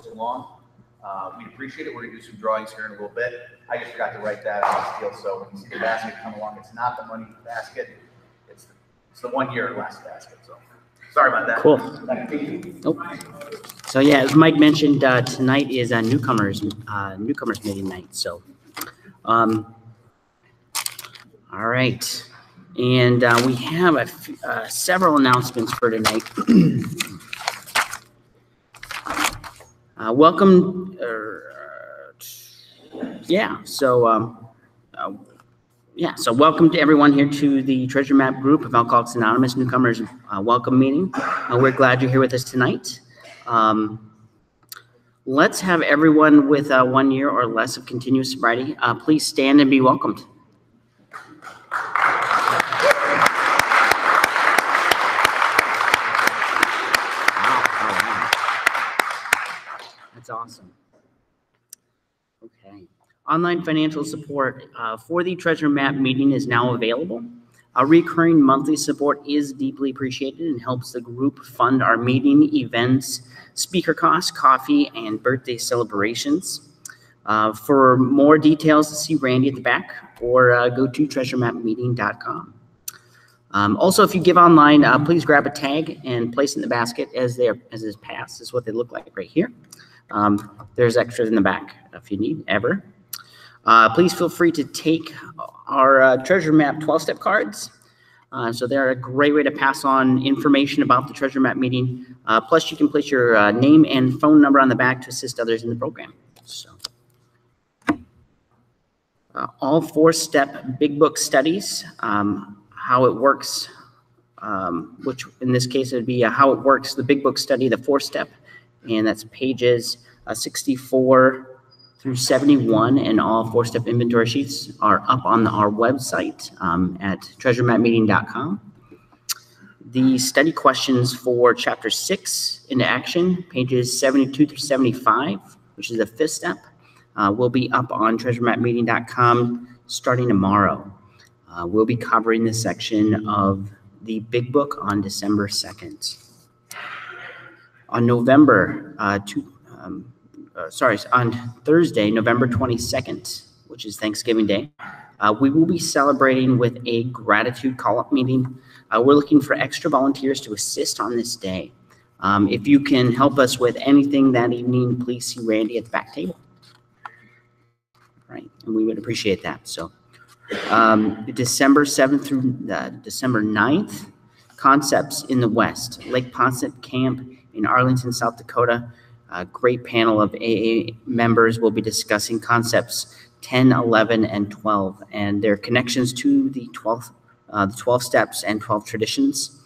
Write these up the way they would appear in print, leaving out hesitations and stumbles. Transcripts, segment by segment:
so long. We'd appreciate it. We're going to do some drawings here in a little bit. I just forgot to write that on the deal. So when you see the basket come along, it's not the money basket. It's the 1 year or less basket. So sorry about that. Cool. So yeah, as Mike mentioned, tonight is a newcomers meeting night. So, all right, and we have several announcements for tonight. Welcome. So welcome to everyone here to the Treasure Map group of Alcoholics Anonymous newcomers welcome meeting. We're glad you're here with us tonight. Let's have everyone with 1 year or less of continuous sobriety, please stand and be welcomed. That's awesome. Okay. Online financial support for the Treasure Map meeting is now available. Recurring monthly support is deeply appreciated and helps the group fund our meeting, events, speaker costs, coffee, and birthday celebrations. For more details, see Randy at the back or go to treasuremapmeeting.com. Also, if you give online, please grab a tag and place it in the basket as is passed. This is what they look like right here. There's extras in the back if you need ever. Please feel free to take our Treasure Map 12-step cards. So they're a great way to pass on information about the Treasure Map meeting. Plus, you can place your name and phone number on the back to assist others in the program. So, all 4-step big book studies, how it works, which in this case it would be how it works, the big book study, the 4-step, and that's pages 64 through 71, and all 4-step inventory sheets are up on our website at treasuremapmeeting.com. The study questions for Chapter 6, Into Action, pages 72 through 75, which is the 5th step, will be up on treasuremapmeeting.com starting tomorrow. We'll be covering this section of the Big Book on December 2nd. On on Thursday, November 22nd, which is Thanksgiving Day, we will be celebrating with a gratitude call-up meeting. We're looking for extra volunteers to assist on this day. If you can help us with anything that evening, please see Randy at the back table. Right, and we would appreciate that. So December 7th through December 9th, Concepts in the West, Lake Ponset Camp in Arlington, South Dakota. A great panel of AA members will be discussing concepts 10, 11, and 12, and their connections to the 12 steps and 12 traditions.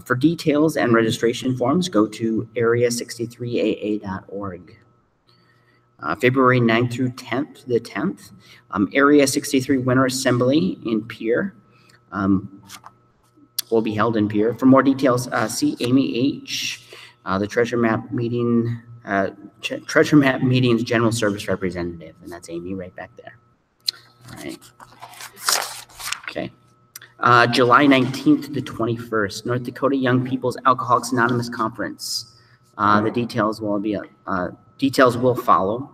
For details and registration forms, go to area63aa.org. February 9th through 10th, Area 63 Winter Assembly in Pierre will be held in Pierre. For more details, see Amy H., the Treasure Map Meetings General Service Representative, and that's Amy right back there. All right. Okay. July 19th to 21st, North Dakota Young People's Alcoholics Anonymous Conference. The details will follow.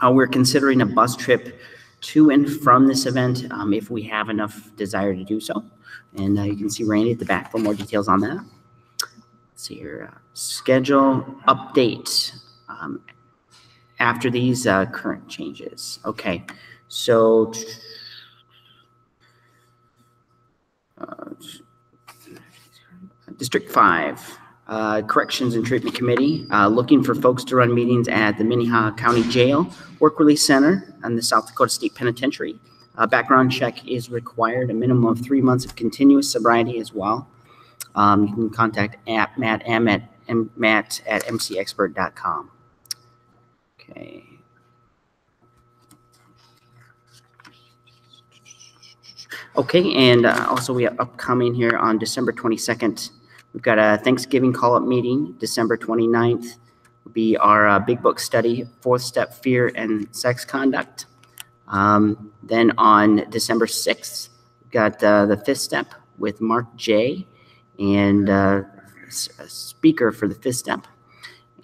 We're considering a bus trip to and from this event if we have enough desire to do so. And you can see Randy at the back for more details on that. Let's see here. Schedule update after these current changes. Okay, so District 5, Corrections and Treatment Committee, looking for folks to run meetings at the Minnehaha County Jail, Work Release Center, and the South Dakota State Penitentiary. Background check is required, a minimum of 3 months of continuous sobriety as well. You can contact Matt at mcexpert.com. Okay. Okay, and also we have upcoming here on December 22nd, we've got a Thanksgiving call-up meeting. December 29th will be our Big Book study, 4th Step Fear and Sex Conduct. Then on December 6th, we've got the 5th Step with Mark J. and a speaker for the 5th Step.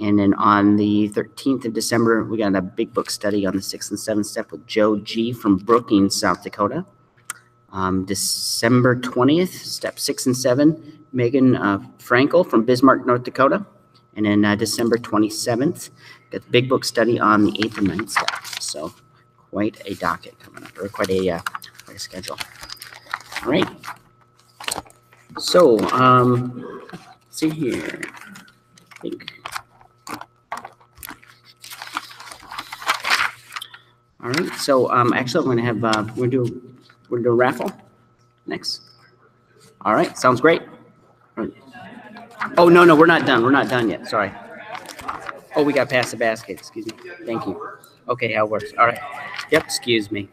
And then on the 13th of December, we got a big book study on the 6th and 7th step with Joe G. from Brookings, South Dakota. December 20th, step 6 and 7, Megan Frankel from Bismarck, North Dakota. And then December 27th, got the big book study on the 8th and 9th step. So quite a docket coming up, or quite a schedule. All right. So, let's see here. I think. All right. So, actually, I'm going to have we're gonna do a raffle next. All right. Sounds great. Oh no, we're not done. We're not done yet. Sorry. Oh, we got past the basket. Excuse me. Thank you. Okay, how it works. All right. Yep. Excuse me.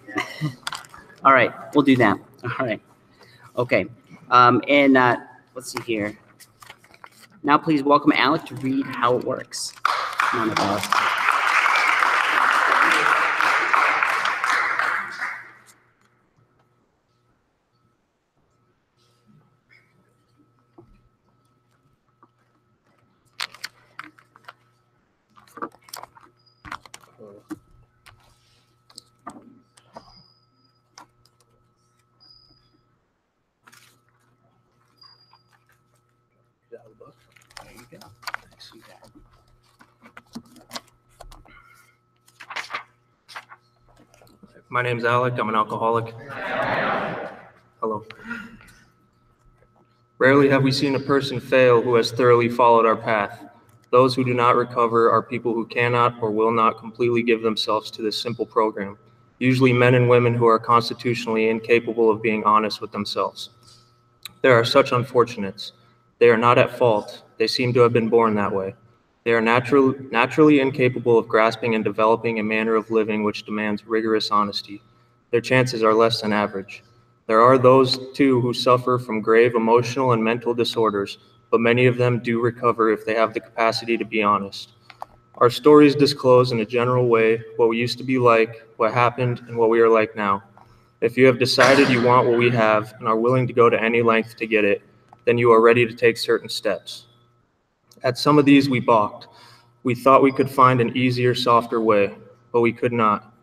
All right. We'll do that. All right. Okay. And let's see here. Now, please welcome Alec to read how it works. Come on, Alec. There you go. See that. My name's Alec. I'm an alcoholic. Hello. Rarely have we seen a person fail who has thoroughly followed our path. Those who do not recover are people who cannot or will not completely give themselves to this simple program, usually men and women who are constitutionally incapable of being honest with themselves. There are such unfortunates. They are not at fault. They seem to have been born that way. They are naturally incapable of grasping and developing a manner of living which demands rigorous honesty. Their chances are less than average. There are those, too, who suffer from grave emotional and mental disorders, but many of them do recover if they have the capacity to be honest. Our stories disclose in a general way what we used to be like, what happened, and what we are like now. If you have decided you want what we have and are willing to go to any length to get it, then you are ready to take certain steps. At some of these we balked. We thought we could find an easier, softer way, but we could not.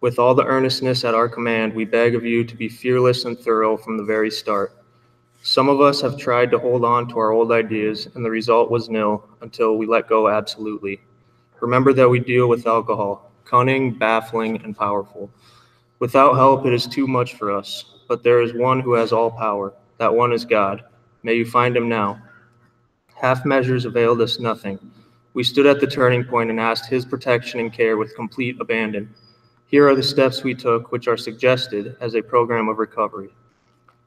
With all the earnestness at our command, we beg of you to be fearless and thorough from the very start. Some of us have tried to hold on to our old ideas, and the result was nil until we let go absolutely. Remember that we deal with alcohol, cunning, baffling, and powerful. Without help, it is too much for us, but there is one who has all power. That one is God. May you find him now. Half measures availed us nothing. We stood at the turning point and asked his protection and care with complete abandon. Here are the steps we took, which are suggested as a program of recovery.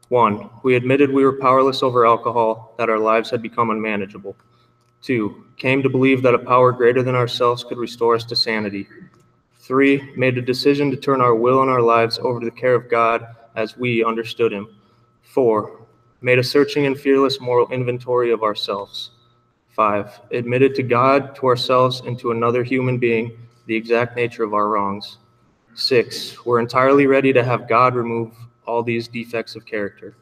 1, we admitted we were powerless over alcohol, that our lives had become unmanageable. 2, came to believe that a power greater than ourselves could restore us to sanity. 3, made a decision to turn our will and our lives over to the care of God as we understood him. 4, made a searching and fearless moral inventory of ourselves. 5, admitted to God, to ourselves, and to another human being the exact nature of our wrongs. 6, we're entirely ready to have God remove all these defects of character.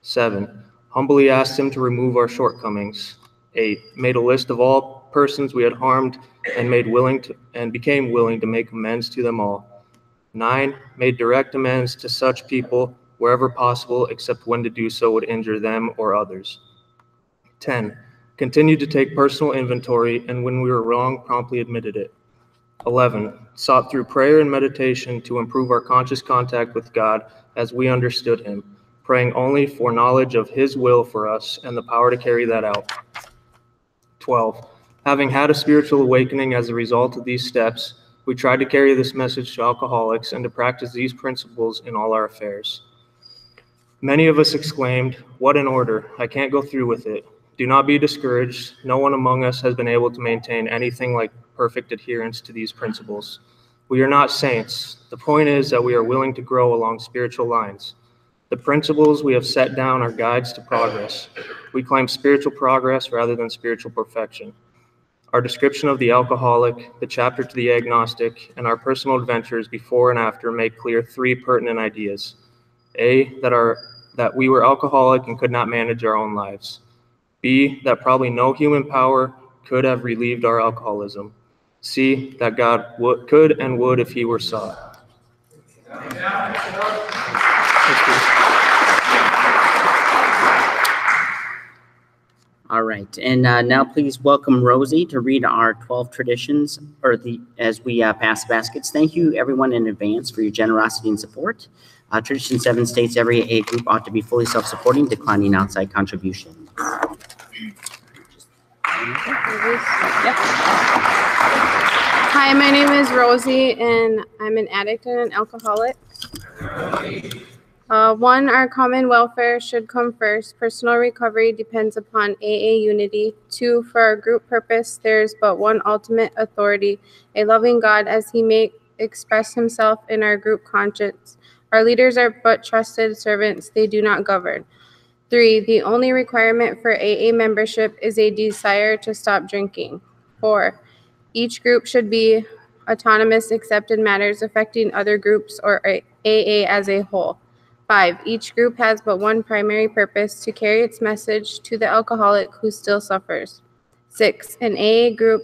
7, humbly asked him to remove our shortcomings. 8, made a list of all persons we had harmed and became willing to make amends to them all. 9, made direct amends to such people wherever possible, except when to do so would injure them or others. 10, continued to take personal inventory, and when we were wrong, promptly admitted it. 11, sought through prayer and meditation to improve our conscious contact with God as we understood him, praying only for knowledge of his will for us and the power to carry that out. 12, having had a spiritual awakening as a result of these steps, we tried to carry this message to alcoholics and to practice these principles in all our affairs. Many of us exclaimed, "What an order! I can't go through with it." Do not be discouraged. No one among us has been able to maintain anything like perfect adherence to these principles. We are not saints. The point is that we are willing to grow along spiritual lines. The principles we have set down are guides to progress. We claim spiritual progress rather than spiritual perfection. Our description of the alcoholic, the chapter to the agnostic, and our personal adventures before and after make clear 3 pertinent ideas. A, that we were alcoholic and could not manage our own lives. B, that probably no human power could have relieved our alcoholism. C, that God could and would if he were sought. All right, and now please welcome Rosie to read our 12 traditions, as we pass baskets. Thank you, everyone, in advance for your generosity and support. Tradition 7 states every AA group ought to be fully self-supporting, declining outside contributions. Hi, my name is Rosie, and I'm an addict and an alcoholic. 1, our common welfare should come first. Personal recovery depends upon AA unity. 2, for our group purpose, there is but one ultimate authority, a loving God, as he may express himself in our group conscience. Our leaders are but trusted servants, they do not govern. 3, the only requirement for AA membership is a desire to stop drinking. 4, each group should be autonomous except in matters affecting other groups or AA as a whole. 5, each group has but one primary purpose, to carry its message to the alcoholic who still suffers. 6, an AA group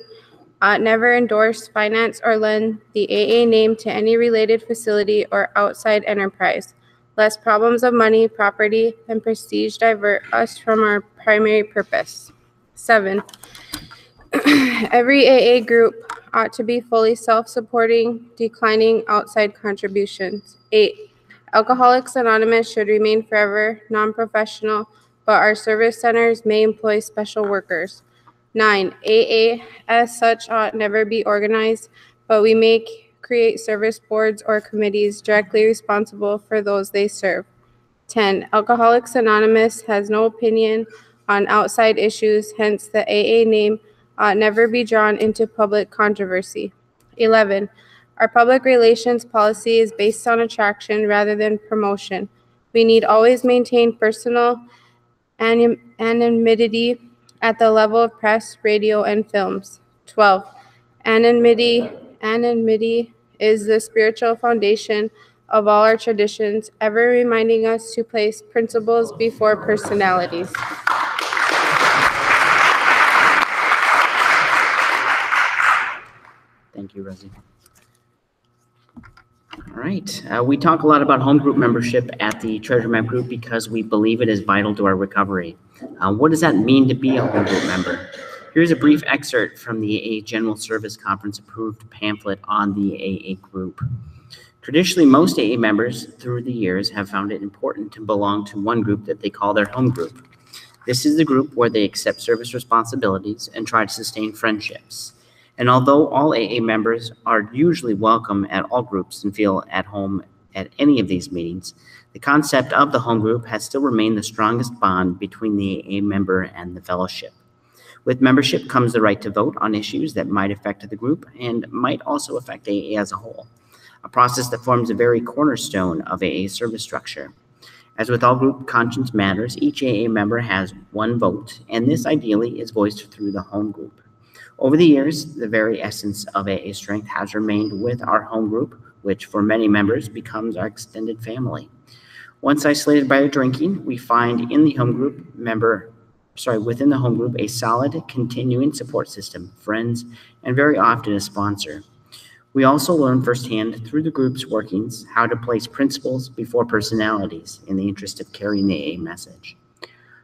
never endorse, finance, or lend the AA name to any related facility or outside enterprise, lest problems of money, property, and prestige divert us from our primary purpose. 7, every AA group ought to be fully self-supporting, declining outside contributions. 8, Alcoholics Anonymous should remain forever non-professional, but our service centers may employ special workers. 9, AA as such ought never be organized, but we may create service boards or committees directly responsible for those they serve. 10, Alcoholics Anonymous has no opinion on outside issues, hence the AA name ought never be drawn into public controversy. 11, our public relations policy is based on attraction rather than promotion. We need always maintain personal anonymity at the level of press, radio, and films. 12, anonymity is the spiritual foundation of all our traditions, ever reminding us to place principles before personalities. Thank you, Rosie. All right, we talk a lot about home group membership at the Treasure Map Group because we believe it is vital to our recovery. What does that mean to be a home group member? Here's a brief excerpt from the AA General Service Conference approved pamphlet on the AA group. Traditionally, most AA members through the years have found it important to belong to one group that they call their home group. This is the group where they accept service responsibilities and try to sustain friendships. And although all AA members are usually welcome at all groups and feel at home at any of these meetings, the concept of the home group has still remained the strongest bond between the AA member and the fellowship. With membership comes the right to vote on issues that might affect the group and might also affect AA as a whole, a process that forms a very cornerstone of AA service structure. As with all group conscience matters, each AA member has one vote, and this ideally is voiced through the home group. Over the years, the very essence of AA strength has remained with our home group, which for many members becomes our extended family. Once isolated by their drinking, we find within the home group a solid, continuing support system, friends, and very often a sponsor. We also learn firsthand through the group's workings how to place principles before personalities in the interest of carrying the AA message.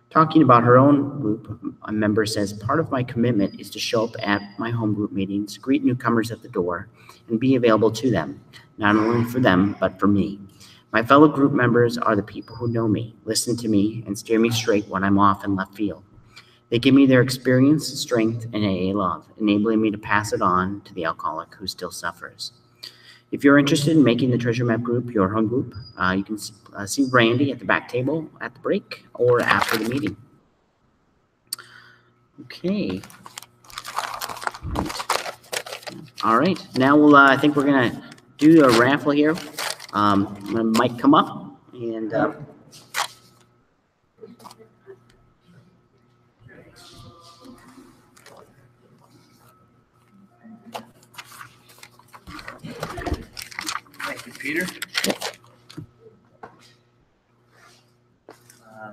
Talking about her own group, a member says, part of my commitment is to show up at my home group meetings, greet newcomers at the door, and be available to them, not only for them, but for me. My fellow group members are the people who know me, listen to me, and steer me straight when I'm off in left field. They give me their experience, strength, and AA love, enabling me to pass it on to the alcoholic who still suffers. If you're interested in making the Treasure Map Group your home group, you can see Randy at the back table at the break or after the meeting. Okay. All right. Now I think we're gonna do a raffle here. Might come up and. Thank you, Peter.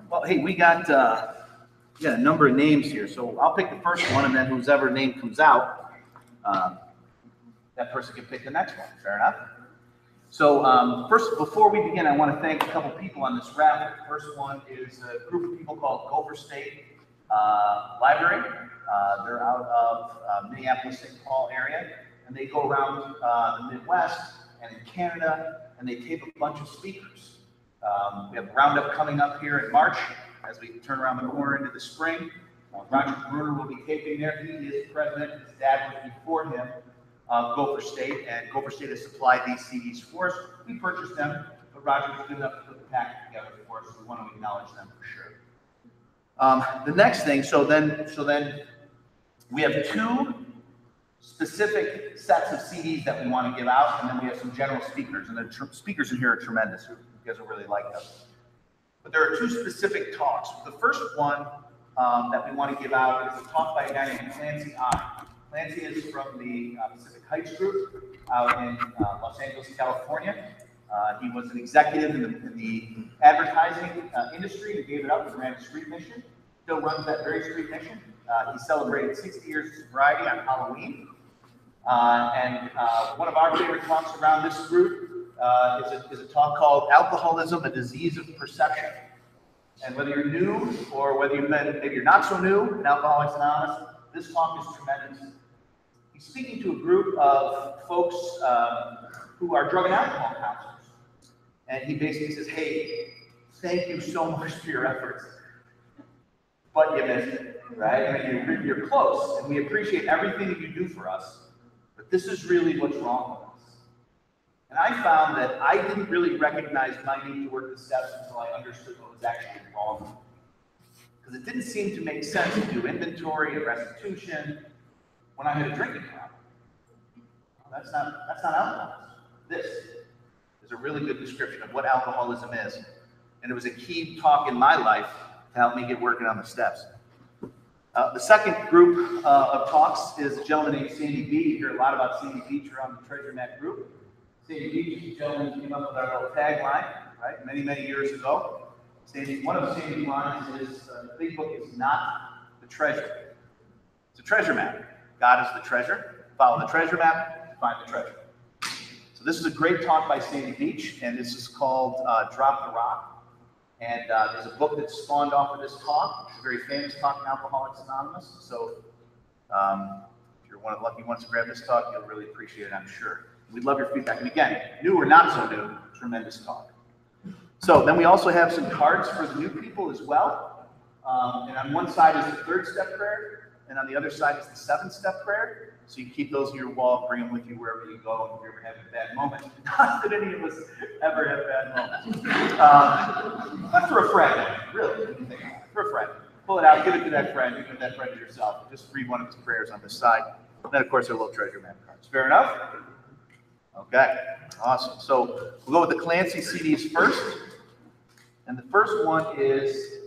Well, hey, we got we got a number of names here, so I'll pick the first one, and then whoever name comes out, that person can pick the next one. Fair enough? So first, before we begin, I want to thank a couple people on this raffle. The first one is a group of people called Gopher State Library. They're out of Minneapolis-St. Paul area, and they go around the Midwest and in Canada, and they tape a bunch of speakers. We have a roundup coming up here in March as we turn around the corner into the spring. Roger Bruner will be taping there. He is president. His dad was before him. Gopher State, and Gopher State has supplied these CDs for us. We purchased them, but Roger was good enough to put the package together for us, so we want to acknowledge them for sure. The next thing, so then we have two specific sets of CDs that we want to give out, and then we have some general speakers, and the speakers in here are tremendous. You guys will really like them. But there are two specific talks. The first one that we want to give out is a talk by a guy named Clancy I. Clancy is from the Pacific Heights Group out in Los Angeles, California. He was an executive in the advertising industry. He gave it up and ran a street mission. Still runs that very street mission. He celebrated 60 years of sobriety on Halloween. And one of our favorite talks around this group is a talk called Alcoholism, a Disease of Perception. And whether you're new or whether maybe you're not so new in Alcoholics Anonymous, this talk is tremendous. He's speaking to a group of folks who are drug and alcohol counselors. And he basically says, hey, thank you so much for your efforts, but you missed it, right? I mean, you're close, and we appreciate everything that you do for us, but this is really what's wrong with us. And I found that I didn't really recognize my need to work the steps until I understood what was actually wrong. Because it didn't seem to make sense to do inventory and restitution when I had a drinking problem. Well, that's not alcoholism. This is a really good description of what alcoholism is. And it was a key talk in my life to help me get working on the steps. The second group of talks is a gentleman named Sandy B. You hear a lot about Sandy Beach around the Treasure Map group. Sandy Beach is a gentleman who came up with our little tagline, right, many, many years ago. One of Sandy's lines is, the big book is not the treasure. It's a treasure map. God is the treasure. Follow the treasure map, find the treasure. So this is a great talk by Sandy Beach, and this is called Drop the Rock. And there's a book that spawned off of this talk. It's a very famous talk in Alcoholics Anonymous. So if you're one of the lucky ones to grab this talk, you'll really appreciate it, I'm sure. We'd love your feedback. And again, new or not so new, tremendous talk. So then we also have some cards for the new people as well. And on one side is the 3rd step prayer, and on the other side is the 7th step prayer. So you keep those on your wall, bring them with you wherever you go, and if you ever have a bad moment. Not that any of us ever have bad moments. But for a friend, really, when you think about it, for a friend. Pull it out, give it to that friend, give that friend to yourself. Just read one of his prayers on this side. And then, of course, our little treasure map cards. Fair enough? Okay, awesome. So we'll go with the Clancy CDs first. And the first one is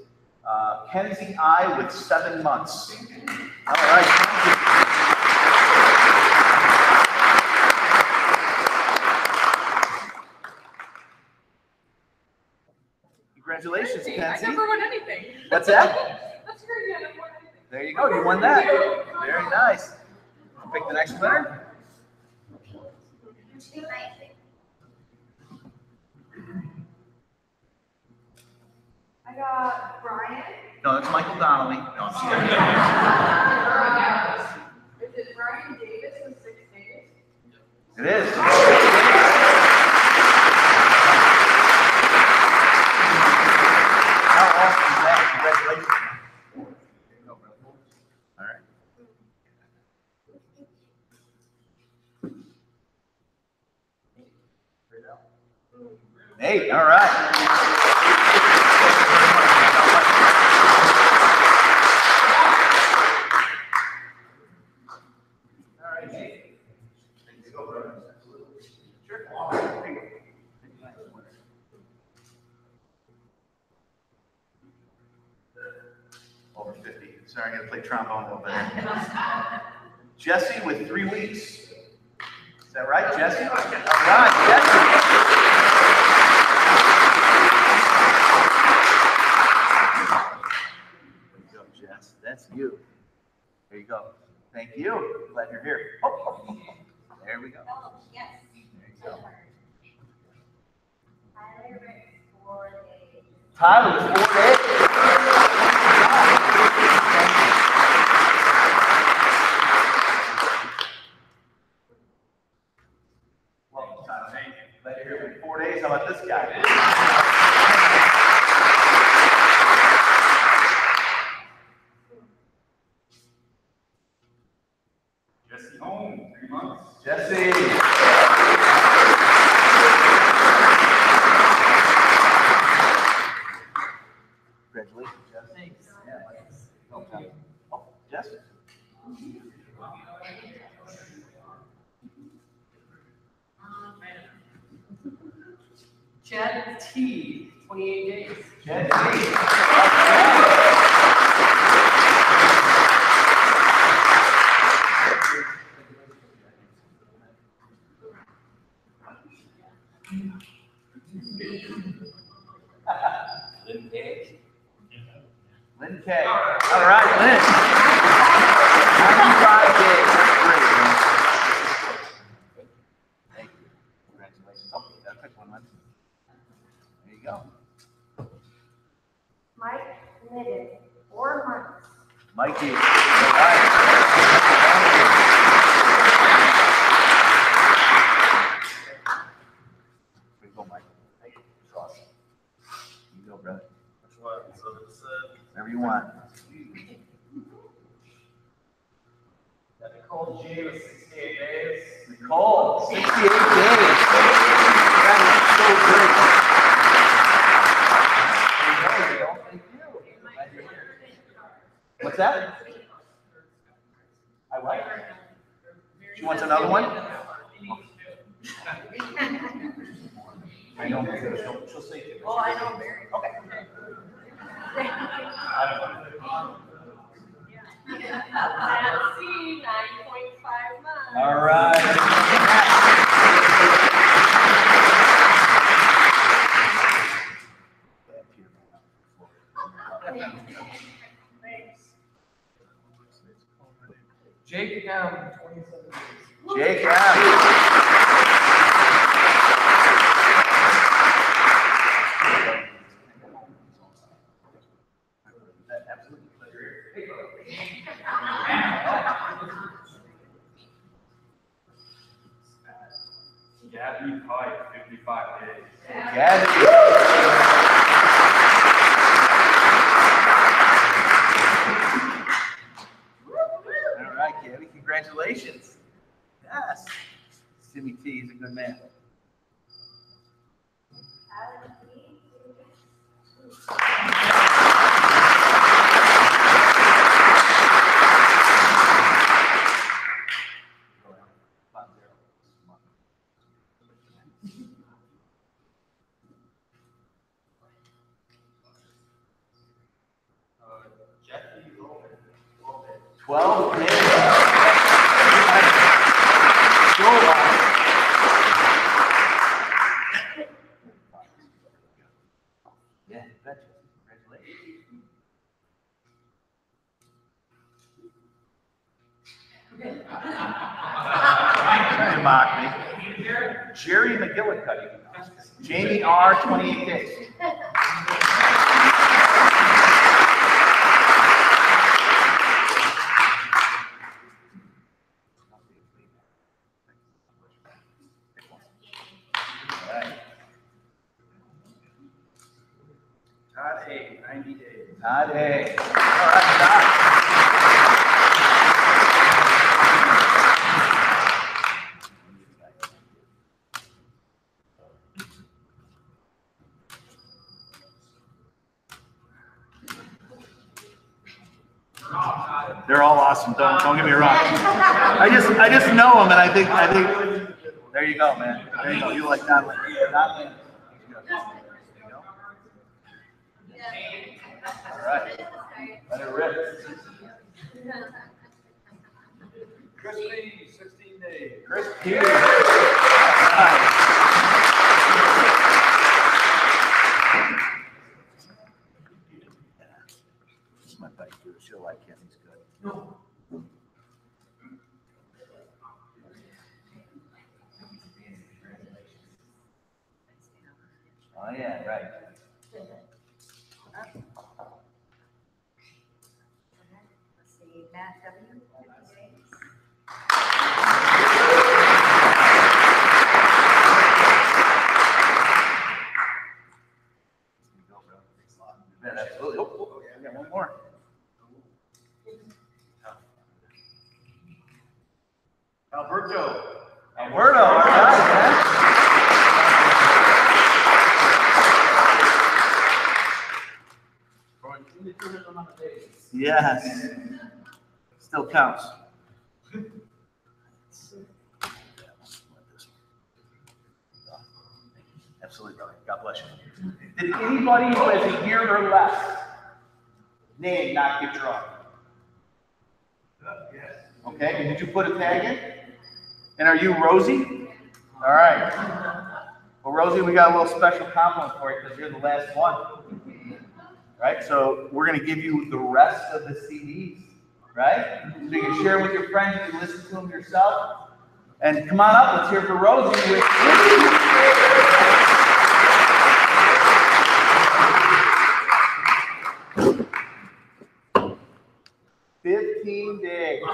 Kenzie I with 7 months. All right. Congratulations, Kenzie. I never won anything. What's that? That's great. I never won anything. There you go. You won that. Very nice. Pick the next winner. I got Brian. No, that's Michael Donnelly. No, I'm Is it Brian Davis in 6 days? It is. How awesome is that? Congratulations. All right. 8. All right. Over 50. Sorry, I got to play trombone a little bit. Jesse with 3 weeks. Is that right, Jesse? All right, Jesse. Good job, go. Thank you. Glad you're here. Oh, there we go. Oh, yes. There you go. Tyler Rick, 4 days. Tyler, 4 days. Welcome, Tyler. Thank you. Glad you're here for 4 days. How about this guy? Jesse home, 3 months. Jesse. Congratulations, Jess. Thanks. Yeah. Oh, John. Oh, Jess. Chad T, 28 days. Jesse. Lynn K. Lynn K. All right, Lynn. Happy Friday. That's great, man. Thank you. Congratulations. Oh, that's a quick one, Lynn. There you go. Mike Midden, 4 months. Mikey. All right. Where you go, Mike? Hey, sauce. You go, brother. Which one? So it's Wherever you want. got Nicole G with 68 days. Nicole, 68 days. That is so great. There you go, Nicole. Thank you. Glad you're here. What's that? I what? She wants another one? I know. She'll say it. Oh, I know, Mary. Okay. Nancy, 9.5 months. All right. Jake M, 27 days. Jake, Gabby Pike, 55 days. Gabby. All right, Gabby, congratulations. Yes. Timmy T is a good man. Alan T, 2 Jackie Logan, 12 days. 12 days. So yeah, betcha. Congratulations. Trying to mock me. Jerry McGillicuddy. Jamie R, 28 days. Todd A, 90 days. Todd A. All right, Todd. They're all awesome. Don't get me wrong. I just know them, and I think there you go, man. There you go. You like Todd Lynn. Todd Lynn. There you go. All right. Let it rip. Chris B, 16 days. Chris P. All right. My buddy, she'll like him. He's good. Oh, yeah, right. Let's see, Matt W. 50 days. Yeah, absolutely. Oh, I got one more. Alberto. Alberto, all right, man. Yes. Still counts. Absolutely, brother. God bless you. Did anybody who has a year or less name not get drawn? Yes. Okay, and did you put a tag in? And are you Rosie? All right. Well, Rosie, we got a little special compliment for you because you're the last one. Right? So we're going to give you the rest of the CDs, right? So you can share with your friends, you can listen to them yourself. And come on up, let's hear for Rosie with 15 days. He's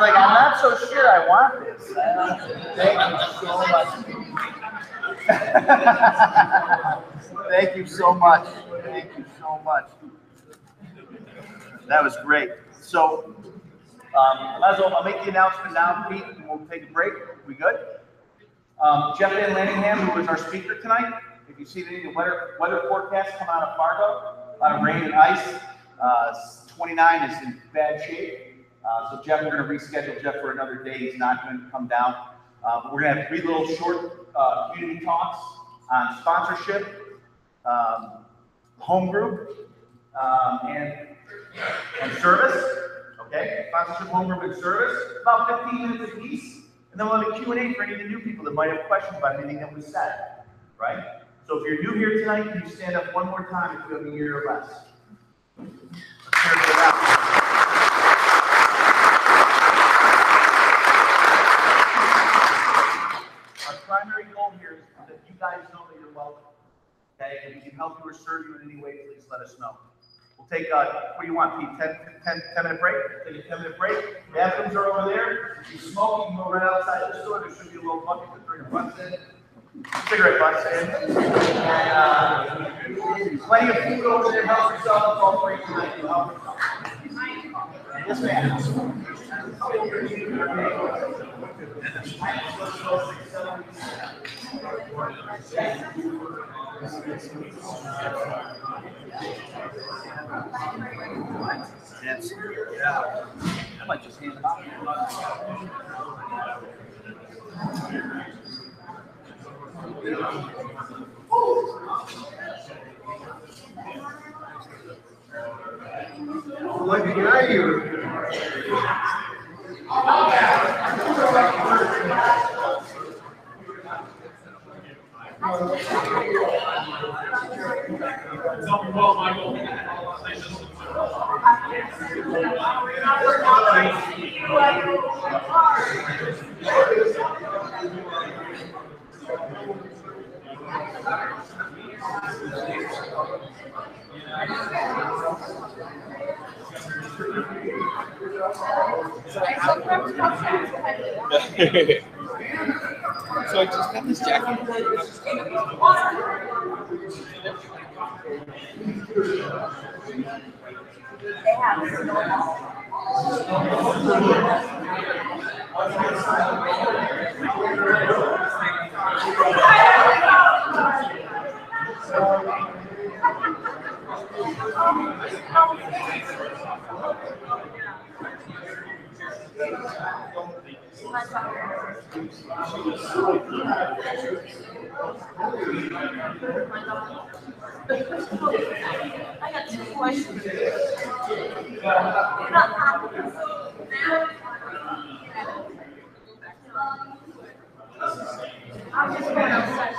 like, I'm not so sure I want this. Thank you so much. Thank you so much. That was great. So, I'll make the announcement now, Pete, and we'll take a break. We good? Jeff Van Lanningham, who is our speaker tonight. If you see the weather forecast come out of Fargo, a lot of rain and ice. 29 is in bad shape. So Jeff, we're going to reschedule Jeff for another day. He's not going to come down. We're going to have 3 little short community talks on sponsorship, home group, and service. Okay, sponsorship, home group, and service. About 15 minutes apiece. And then we'll have a Q&A for any of the new people that might have questions about anything that we said. Right? So if you're new here tonight, can you stand up one more time if you have a year or less? Let's hear it for that. Our primary goal here is that you guys know that you're welcome. Okay? If we can help you or serve you in any way, please let us know. We'll take, what do you want, Pete? 10-minute break? Take a 10-minute break. Bathrooms are over there. If you smoke, you can go right outside the store. There should be a little bucket to throw your butts in. Cigarette butts in. And plenty of food over there. Help yourself. It's all free tonight. Yes, ma'am. Yes. Yeah. I might just hand them out. Look at you. So I just got this jacket. They have I got 2 questions. I'm just going outside.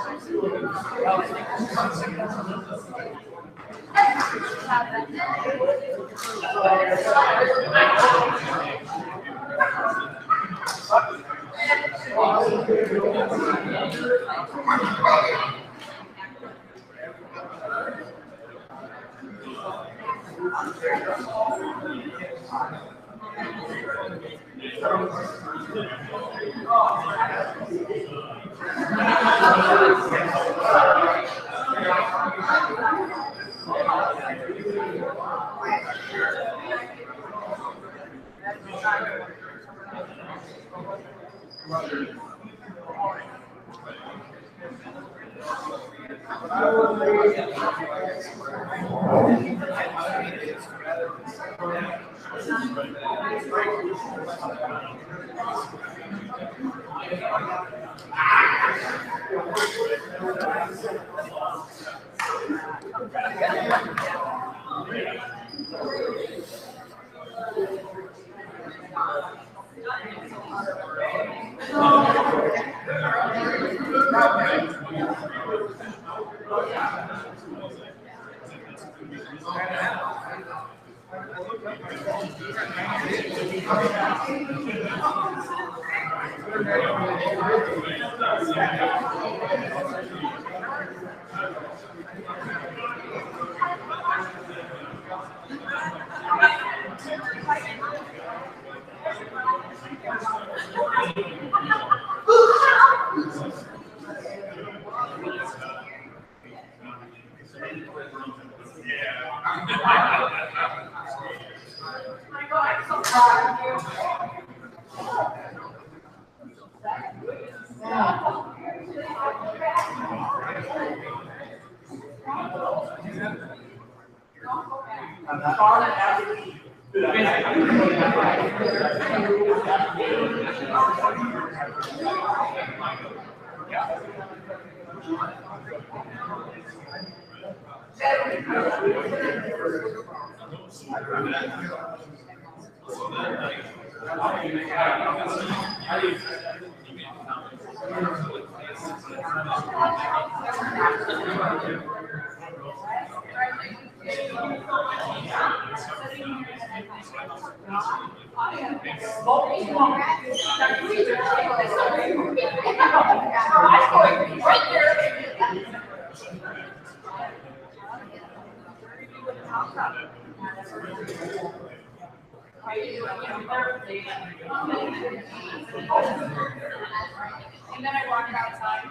And then I walk outside.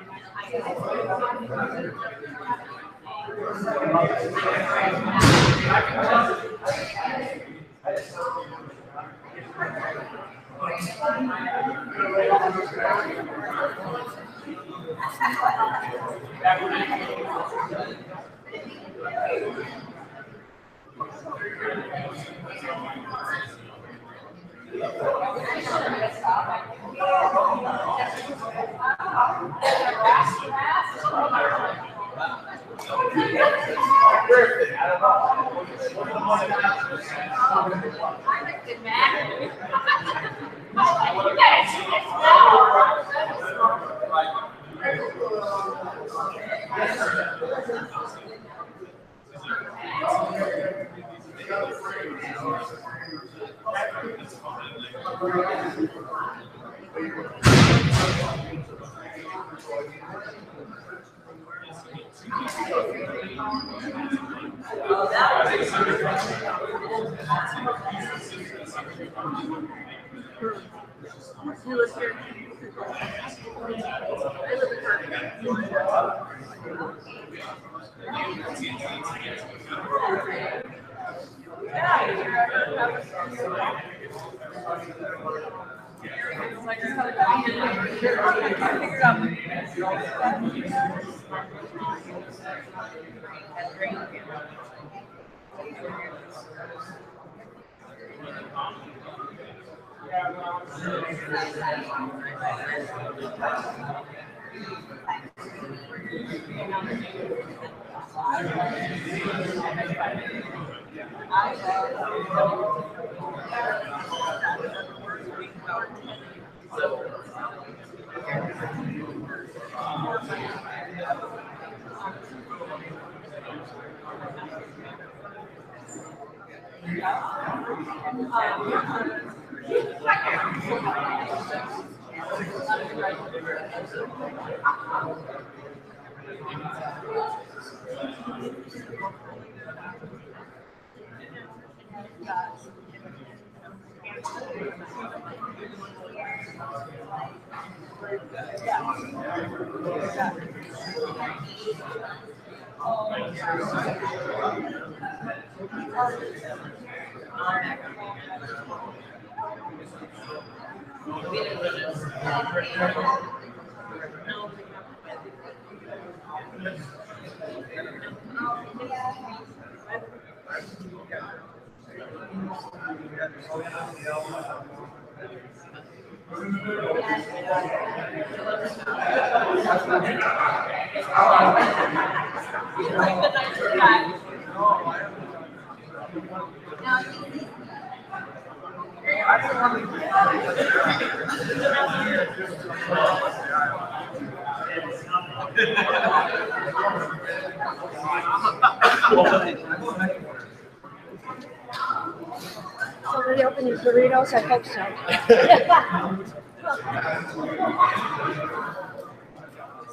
Somebody opening burritos? I hope so.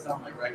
Sound like right.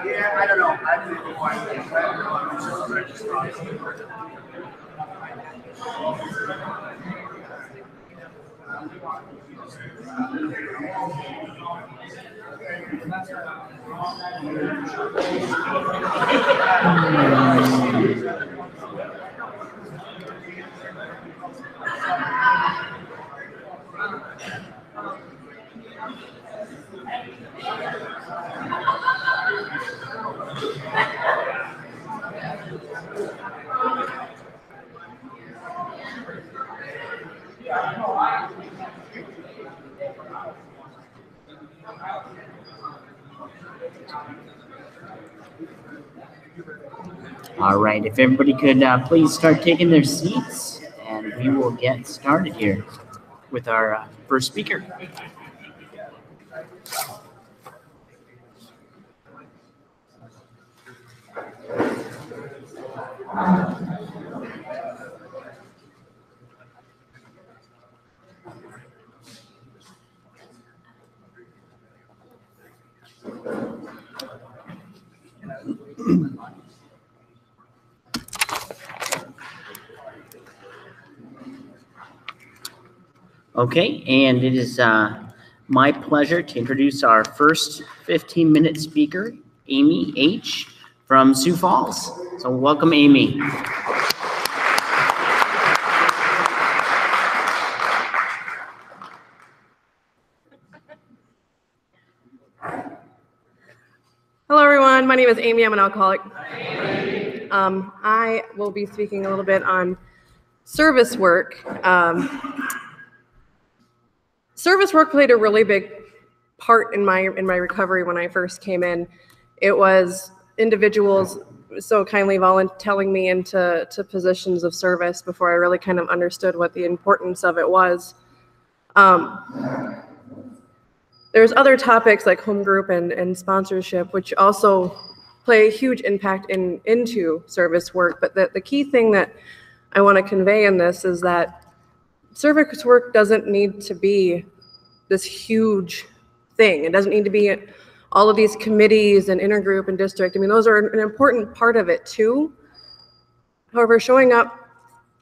Yeah, I don't know. I didn't quite get that. All right, if everybody could please start taking their seats, and we will get started here with with our first speaker. Okay, and it is my pleasure to introduce our first 15-minute speaker, Amy H. from Sioux Falls. So welcome, Amy. Hello, everyone. My name is Amy. I'm an alcoholic. I will be speaking a little bit on service work. Service work played a really big part in my recovery when I first came in. It was individuals so kindly telling me into positions of service before I really kind of understood what the importance of it was. There's other topics like home group and sponsorship, which also play a huge impact into service work. But the key thing that I want to convey in this is that service work doesn't need to be this huge thing. It doesn't need to be all of these committees and intergroup and district. I mean, those are an important part of it too. However, showing up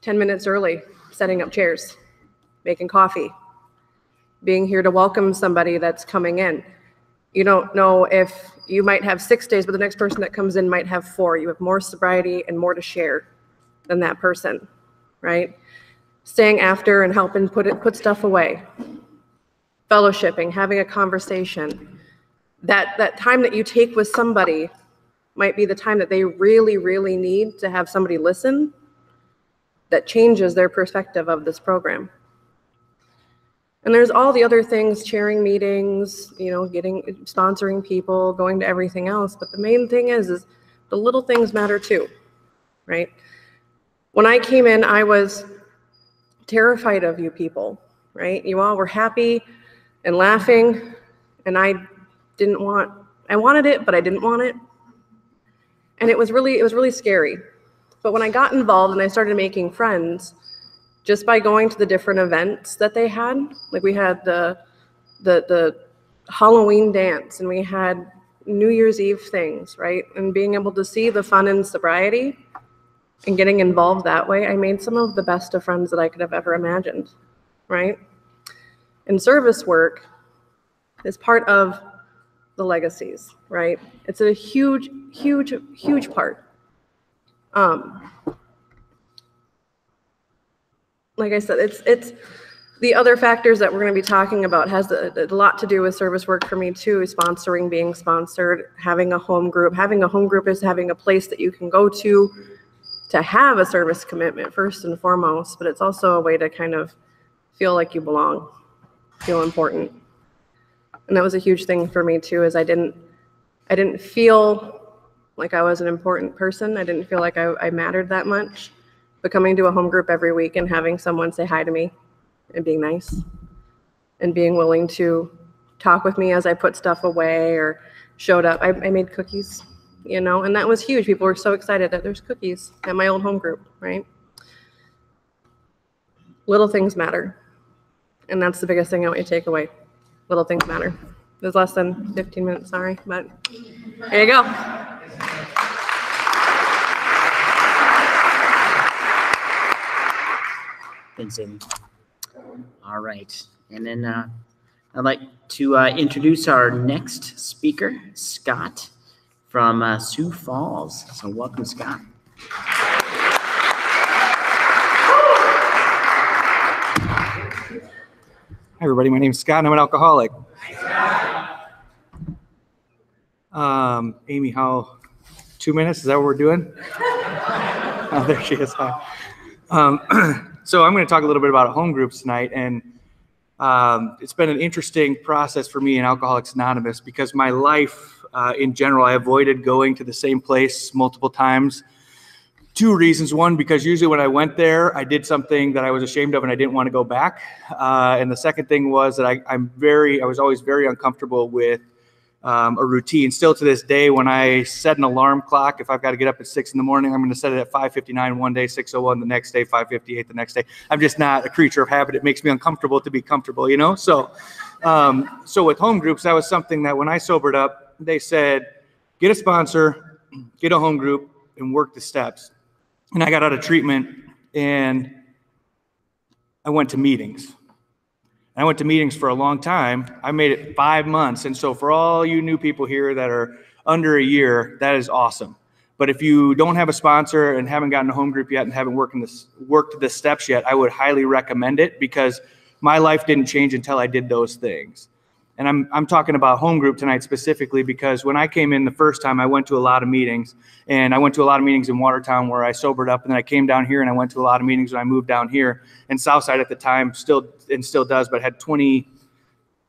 10 minutes early, setting up chairs, making coffee, being here to welcome somebody that's coming in. You don't know if you might have 6 days, but the next person that comes in might have 4. You have more sobriety and more to share than that person, right? Staying after and helping put stuff away. Fellowshipping, having a conversation. That time that you take with somebody might be the time that they really, really need to have somebody listen that changes their perspective of this program. And there's all the other things, chairing meetings, sponsoring people, going to everything else. But the main thing is the little things matter too, right? When I came in, I was terrified of you people, right? You all were happy and laughing, and I wanted it, but I didn't want it. And it was really scary. But when I got involved and I started making friends, just by going to the different events that they had, like we had the Halloween dance and we had New Year's Eve things, right? And being able to see the fun in sobriety and getting involved that way, I made some of the best of friends that I could have ever imagined, right? And service work is part of the legacies, right? It's a huge, huge, huge part. Like I said, it's the other factors that we're going to be talking about has a lot to do with service work for me too, sponsoring, being sponsored, having a home group. Having a home group is having a place that you can go to have a service commitment first and foremost, but it's also a way to kind of feel like you belong, feel important. And that was a huge thing for me too, is I didn't feel like I was an important person. I didn't feel like I mattered that much. But coming to a home group every week and having someone say hi to me and being nice and being willing to talk with me as I put stuff away or showed up. I made cookies, and that was huge. People were so excited that there's cookies at my old home group, right? Little things matter. And that's the biggest thing I want you to take away. Little things matter. It was less than 15 minutes, sorry, but there you go. Thanks, Amy. All right, and then I'd like to introduce our next speaker, Scott from Sioux Falls. So welcome, Scott. Hi, everybody. My name is Scott, and I'm an alcoholic. Amy, how 2 minutes? Is that what we're doing? Oh, there she is. Hi. So I'm going to talk a little bit about home groups tonight, and it's been an interesting process for me in Alcoholics Anonymous because my life in general, I avoided going to the same place multiple times Two reasons. One, because usually when I went there, I did something that I was ashamed of and I didn't want to go back. And the second thing was that I was always very uncomfortable with a routine. Still to this day, when I set an alarm clock, if I've got to get up at 6 in the morning, I'm going to set it at 5:59 one day, 6:01 the next day, 5:58 the next day. I'm just not a creature of habit. It makes me uncomfortable to be comfortable, you know? So with home groups, that was something that when I sobered up, they said, get a sponsor, get a home group, and work the steps. And I got out of treatment and I went to meetings. I went to meetings for a long time. I made it 5 months. And so for all you new people here that are under a year, that is awesome. But if you don't have a sponsor and haven't gotten a home group yet and haven't worked the steps yet, I would highly recommend it, because my life didn't change until I did those things. And I'm talking about home group tonight specifically because when I came in the first time, I went to a lot of meetings, and I went to a lot of meetings in Watertown where I sobered up, and then I came down here and I went to a lot of meetings when I moved down here. And Southside at the time still does, but had 20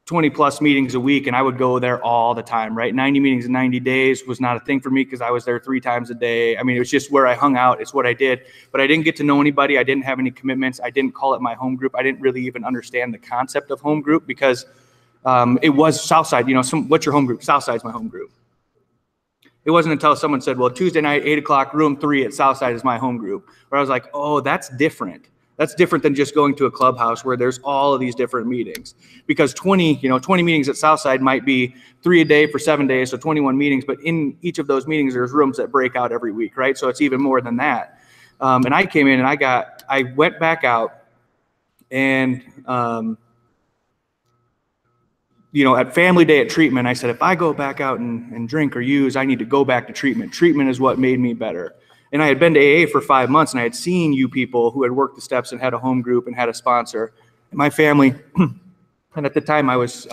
plus meetings a week, and I would go there all the time, right? 90 meetings in 90 days was not a thing for me because I was there 3 times a day. I mean, it was just where I hung out. It's what I did, but I didn't get to know anybody. I didn't have any commitments. I didn't call it my home group. I didn't really even understand the concept of home group because it was Southside, what's your home group? Southside's my home group. It wasn't until someone said, well, Tuesday night, 8 o'clock, room 3 at Southside is my home group, where I was like, oh, that's different. That's different than just going to a clubhouse where there's all of these different meetings. Because 20 meetings at Southside might be 3 a day for 7 days, so 21 meetings, but in each of those meetings, there's rooms that break out every week, right? So it's even more than that. And I came in and I went back out and, at family day at treatment, I said, if I go back out and drink or use, I need to go back to treatment. Treatment is what made me better. And I had been to AA for 5 months, and I had seen you people who had worked the steps and had a home group and had a sponsor. And my family, and at the time I was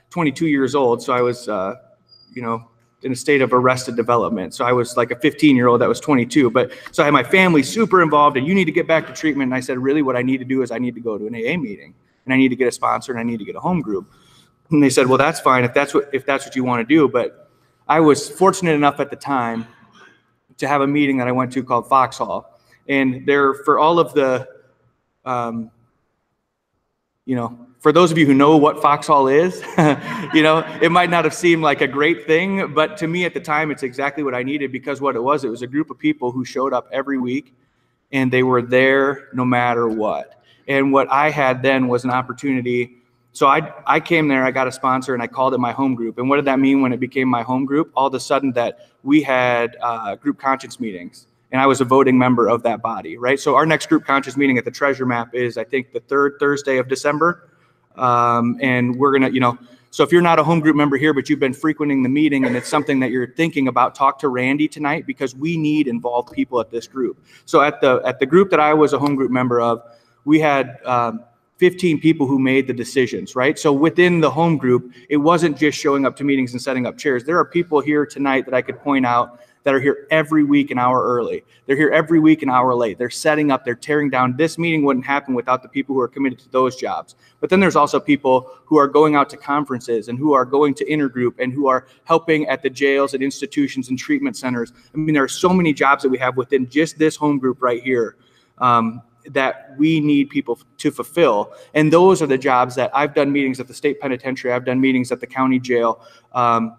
22 years old, so I was, in a state of arrested development. So I was like a 15-year-old that was 22. But so I had my family super involved, and you need to get back to treatment. And I said, really, what I need to do is I need to go to an AA meeting, and I need to get a sponsor, and I need to get a home group. And they said, well, that's fine if that's what you want to do. But I was fortunate enough at the time to have a meeting that I went to called Foxhall. And there, for all of the, for those of you who know what Foxhall is, it might not have seemed like a great thing, but to me at the time, it's exactly what I needed, because what it was a group of people who showed up every week, and they were there no matter what. And what I had then was an opportunity. So I came there, I got a sponsor, and I called it my home group. And what did that mean when it became my home group? All of a sudden that we had group conscience meetings, and I was a voting member of that body, right? So our next group conscience meeting at the Treasure Map is, I think, the 3rd Thursday of December. And we're going to, so if you're not a home group member here, but you've been frequenting the meeting and it's something that you're thinking about, talk to Randy tonight, because we need involved people at this group. So at the group that I was a home group member of, we had 15 people who made the decisions, right? So within the home group, it wasn't just showing up to meetings and setting up chairs. There are people here tonight that I could point out that are here every week an hour early. They're here every week an hour late. They're setting up, they're tearing down. This meeting wouldn't happen without the people who are committed to those jobs. But then there's also people who are going out to conferences and who are going to intergroup and who are helping at the jails and institutions and treatment centers. I mean, there are so many jobs that we have within just this home group right here that we need people to fulfill. And those are the jobs that I've done meetings at the state penitentiary. I've done meetings at the county jail.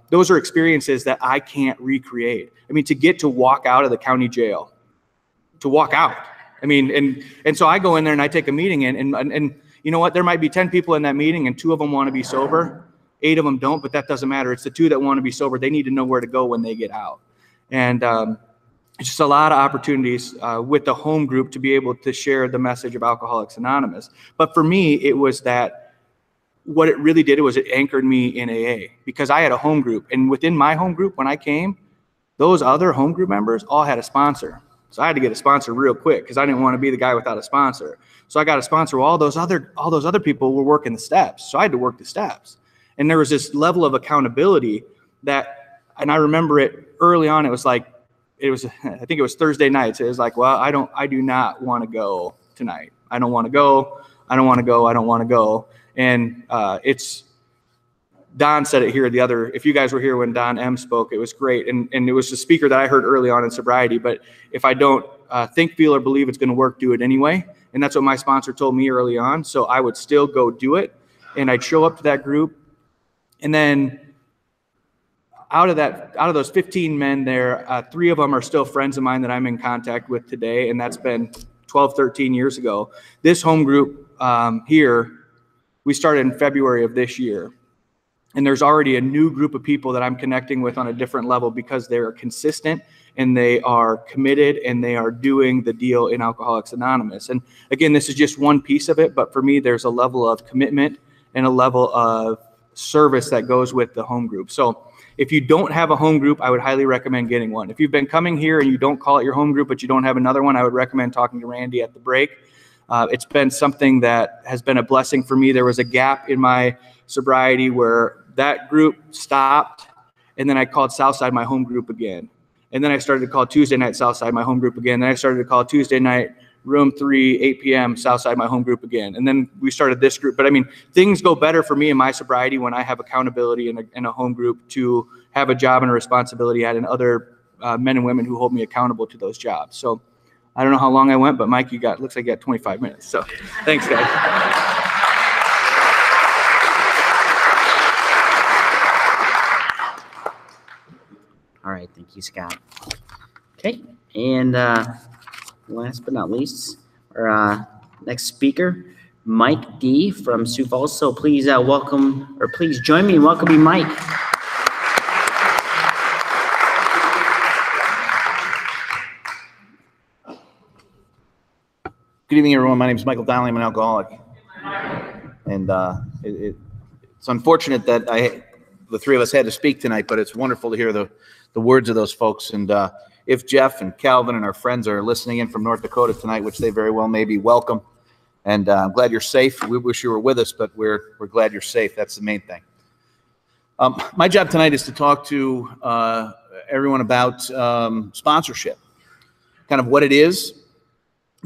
Those are experiences that I can't recreate. I mean, to get to walk out of the county jail, to walk out. I mean, and so I go in there and I take a meeting and you know what? There might be 10 people in that meeting and 2 of them want to be sober. 8 of them don't, but that doesn't matter. It's the 2 that want to be sober. They need to know where to go when they get out. And, it's just a lot of opportunities with the home group to be able to share the message of Alcoholics Anonymous. But for me, it was that what it really did was it anchored me in AA, because I had a home group. And within my home group, when I came, those other home group members all had a sponsor. So I had to get a sponsor real quick because I didn't want to be the guy without a sponsor. So I got a sponsor. Well, all those other people were working the steps. So I had to work the steps. And there was this level of accountability that, and I remember it early on, I think it was Thursday nights. It was like, well, I do not want to go tonight. I don't want to go. I don't want to go. I don't want to go. And Don said it here if you guys were here when Don M spoke, it was great. And it was the speaker that I heard early on in sobriety. But if I don't think, feel, or believe it's going to work, do it anyway. And that's what my sponsor told me early on. So I would still go do it. And I'd show up to that group. And then out of those 15 men there, 3 of them are still friends of mine that I'm in contact with today. And that's been 12, 13 years ago. This home group here, we started in February of this year. And there's already a new group of people that I'm connecting with on a different level because they're consistent and they are committed and they are doing the deal in Alcoholics Anonymous. And again, this is just one piece of it, but for me, there's a level of commitment and a level of service that goes with the home group. So if you don't have a home group, I would highly recommend getting one. If you've been coming here and you don't call it your home group, but you don't have another one, I would recommend talking to Randy at the break. It's been something that has been a blessing for me. There was a gap in my sobriety where that group stopped, and then I called Southside my home group again. And then I started to call Tuesday night Southside my home group again. Then I started to call Tuesday night room 3, 8 p.m. Southside my home group again. And then we started this group. But I mean, things go better for me in my sobriety when I have accountability in a home group to have a job and a responsibility at, and other men and women who hold me accountable to those jobs. So I don't know how long I went, but Mike, looks like you got 25 minutes. So thanks, guys. All right, thank you, Scott. Okay, and last but not least, our next speaker, Mike D. from Sioux Falls. So please please join me in welcoming Mike. Good evening, everyone. My name is Michael Donnelly. I'm an alcoholic. And it's unfortunate that the 3 of us had to speak tonight, but it's wonderful to hear the words of those folks. And if Jeff and Calvin and our friends are listening in from North Dakota tonight, which they very well may be, welcome. And I'm glad you're safe. We wish you were with us, but we're glad you're safe. That's the main thing. My job tonight is to talk to everyone about sponsorship, kind of what it is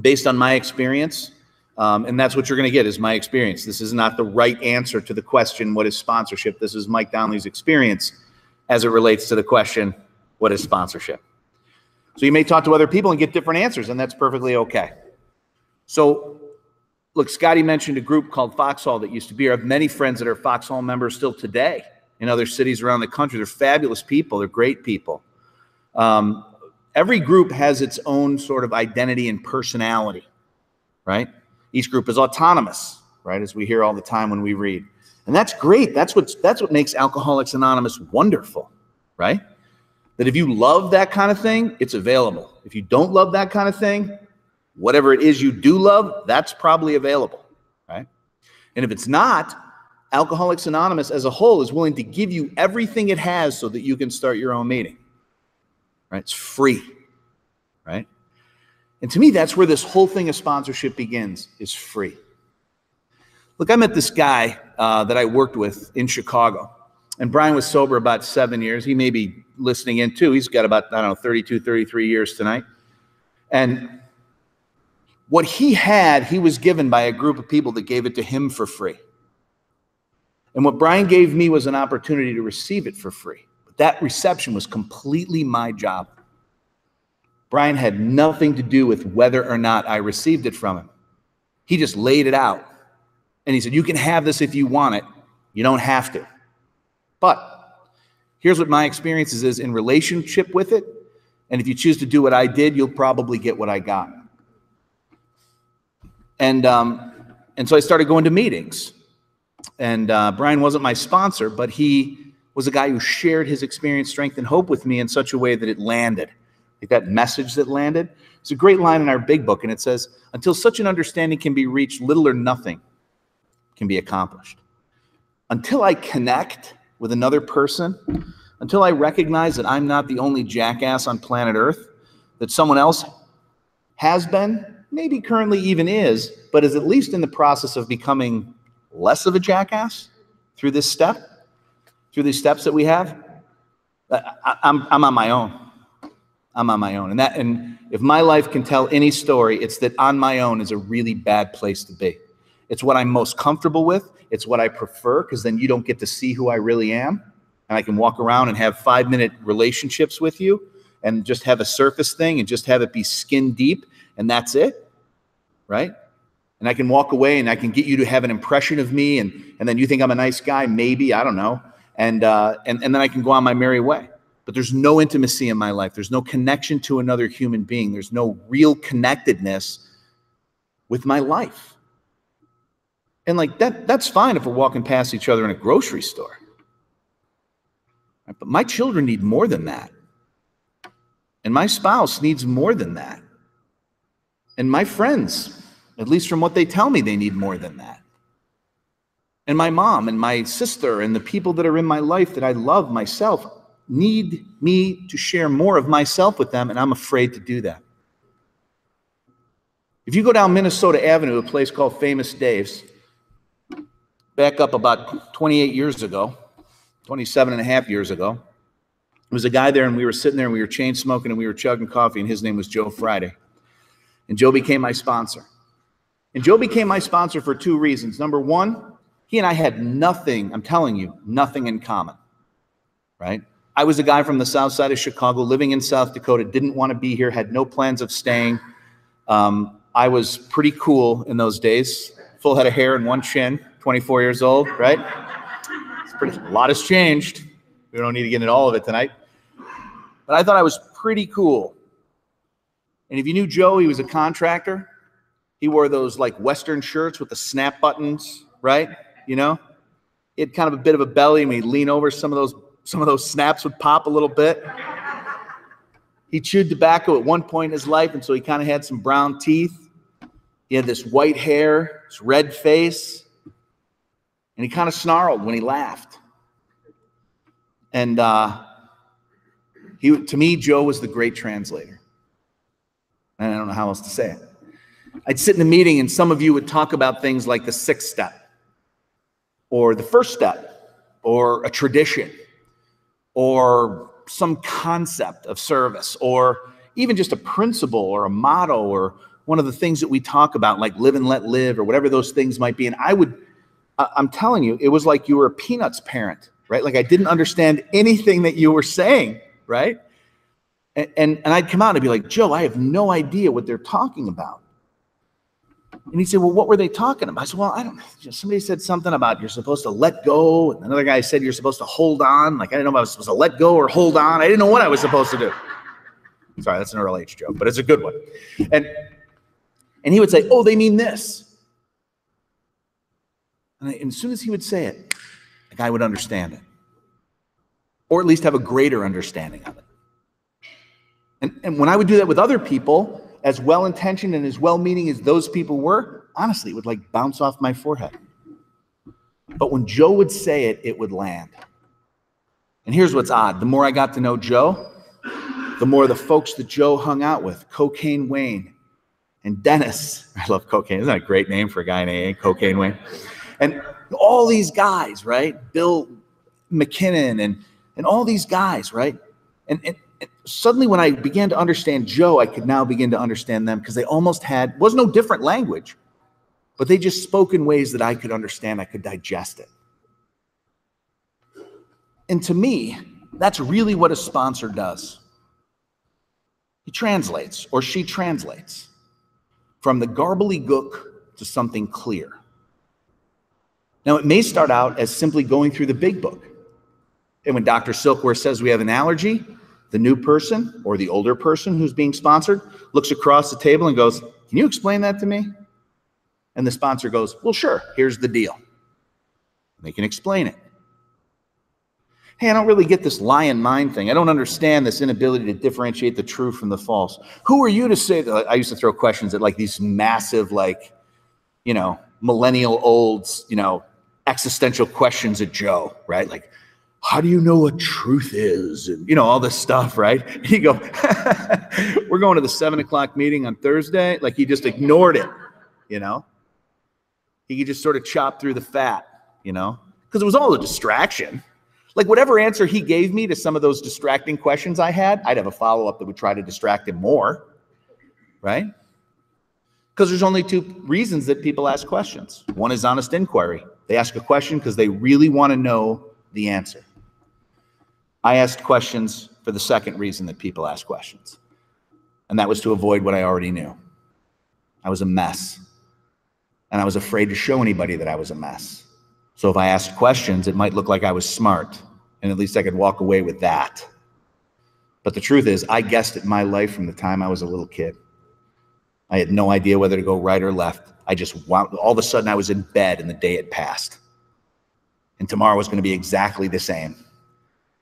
based on my experience. And that's what you're going to get, is my experience. This is not the right answer to the question, what is sponsorship? This is Mike Donnelly's experience as it relates to the question, what is sponsorship? So you may talk to other people and get different answers, and that's perfectly okay. So look, Scotty mentioned a group called Foxhall that used to be here. I have many friends that are Foxhall members still today in other cities around the country. They're fabulous people. They're great people. Every group has its own sort of identity and personality, right? Each group is autonomous, right, as we hear all the time when we read. And that's great. That's what makes Alcoholics Anonymous wonderful, right? That if you love that kind of thing, it's available. If you don't love that kind of thing, whatever it is you do love, that's probably available, right? And if it's not, Alcoholics Anonymous as a whole is willing to give you everything it has so that you can start your own meeting, right? It's free, right? And to me, that's where this whole thing of sponsorship begins, is free. Look, I met this guy that I worked with in Chicago, and Brian was sober about 7 years. He may be listening in too. He's got about, 32, 33 years tonight. And what he had, he was given by a group of people that gave it to him for free. And what Brian gave me was an opportunity to receive it for free. But that reception was completely my job. Brian had nothing to do with whether or not I received it from him. He just laid it out. And he said, you can have this if you want it. You don't have to. But here's what my experience is in relationship with it. And if you choose to do what I did, you'll probably get what I got. And so I started going to meetings. And Brian wasn't my sponsor, but he was a guy who shared his experience, strength, and hope with me in such a way that it landed. Like that message that landed. It's a great line in our big book, and it says, until such an understanding can be reached, little or nothing can be accomplished. Until I connect with another person, until I recognize that I'm not the only jackass on planet Earth, that someone else has been, maybe currently even is, but is at least in the process of becoming less of a jackass through this step, through these steps that we have, I'm on my own. I'm on my own. And if my life can tell any story, it's that on my own is a really bad place to be. It's what I'm most comfortable with. It's what I prefer, because then you don't get to see who I really am. And I can walk around and have 5-minute relationships with you and just have a surface thing and just have it be skin deep and that's it, right? And I can walk away and I can get you to have an impression of me and then you think I'm a nice guy, maybe, I don't know. And then I can go on my merry way. But there's no intimacy in my life. There's no connection to another human being. There's no real connectedness with my life. And like that's fine if we're walking past each other in a grocery store. Right? But my children need more than that. And my spouse needs more than that. And my friends, at least from what they tell me, they need more than that. And my mom and my sister and the people that are in my life that I love myself need me to share more of myself with them, and I'm afraid to do that. If you go down Minnesota Avenue, a place called Famous Dave's, back up about 28 years ago, 27 and a half years ago, there was a guy there, and we were sitting there, and we were chain smoking, and we were chugging coffee, and his name was Joe Friday. And Joe became my sponsor. And Joe became my sponsor for two reasons. Number one, he and I had nothing, I'm telling you, nothing in common, right? I was a guy from the south side of Chicago, living in South Dakota, didn't want to be here, had no plans of staying. I was pretty cool in those days, full head of hair and one chin, 24 years old, right? A lot has changed. We don't need to get into all of it tonight. But I thought I was pretty cool. And if you knew Joe, he was a contractor. He wore those like Western shirts with the snap buttons, right? You know, he had kind of a bit of a belly, and he'd lean over, some of those snaps would pop a little bit. He chewed tobacco at one point in his life, and so he kind of had some brown teeth. He had this white hair, this red face, and he kind of snarled when he laughed. And to me, Joe was the great translator. And I don't know how else to say it. I'd sit in a meeting, and some of you would talk about things like the sixth step, or the first step, or a tradition, or some concept of service, or even just a principle or a motto, or one of the things that we talk about, like live and let live, or whatever those things might be. And I'm telling you, it was like you were a Peanuts parent, right? Like I didn't understand anything that you were saying, right? And I'd come out and be like, Joe, I have no idea what they're talking about. And he'd say, well, what were they talking about? I said, well, I don't know. Somebody said something about you're supposed to let go. And another guy said you're supposed to hold on. Like, I didn't know if I was supposed to let go or hold on. I didn't know what I was supposed to do. Sorry, that's an early age joke, but it's a good one. And he would say, oh, they mean this. And as soon as he would say it, the guy would understand it. Or at least have a greater understanding of it. And when I would do that with other people, as well-intentioned and as well-meaning as those people were, honestly, it would like bounce off my forehead. But when Joe would say it, it would land. And here's what's odd. The more I got to know Joe, the more the folks that Joe hung out with, Cocaine Wayne and Dennis. I love Cocaine. Isn't that a great name for a guy in AA, Cocaine Wayne? And all these guys, right? Bill McKinnon and all these guys, right? And suddenly when I began to understand Joe, I could now begin to understand them, because they almost was no different language, but they just spoke in ways that I could understand, I could digest it. And to me, that's really what a sponsor does. He translates, or she translates, from the garbly-gook to something clear. Now, it may start out as simply going through the big book. And when Dr. Silkworth says we have an allergy, the new person or the older person who's being sponsored looks across the table and goes, can you explain that to me? And the sponsor goes, well, sure, here's the deal. They can explain it. Hey, I don't really get this lion mind thing. I don't understand this inability to differentiate the true from the false. Who are you to say that? I used to throw questions at like these massive, like, millennial olds, existential questions at Joe, right? Like, how do you know what truth is? And, all this stuff, right? And you go, we're going to the 7 o'clock meeting on Thursday. Like he just ignored it, He could just sort of chop through the fat, because it was all a distraction. Like whatever answer he gave me to some of those distracting questions I had, I'd have a follow-up that would try to distract him more, right? Because there's only two reasons that people ask questions. One is honest inquiry. They ask a question because they really want to know the answer. I asked questions for the second reason that people ask questions. And that was to avoid what I already knew. I was a mess. And I was afraid to show anybody that I was a mess. So if I asked questions, it might look like I was smart, and at least I could walk away with that. But the truth is, I guessed at my life from the time I was a little kid. I had no idea whether to go right or left. I just wound, all of a sudden I was in bed and the day had passed. And tomorrow was going to be exactly the same.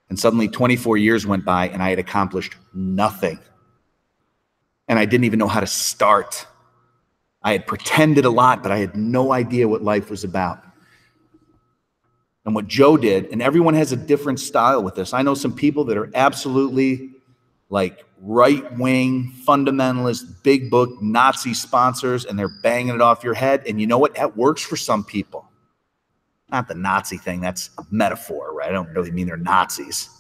And suddenly 24 years went by and I had accomplished nothing. And I didn't even know how to start. I had pretended a lot, but I had no idea what life was about. And what Joe did, and everyone has a different style with this. I know some people that are absolutely like right-wing, fundamentalist, big book, Nazi sponsors, and they're banging it off your head. And you know what? That works for some people. Not the Nazi thing. That's a metaphor, right? I don't really mean they're Nazis.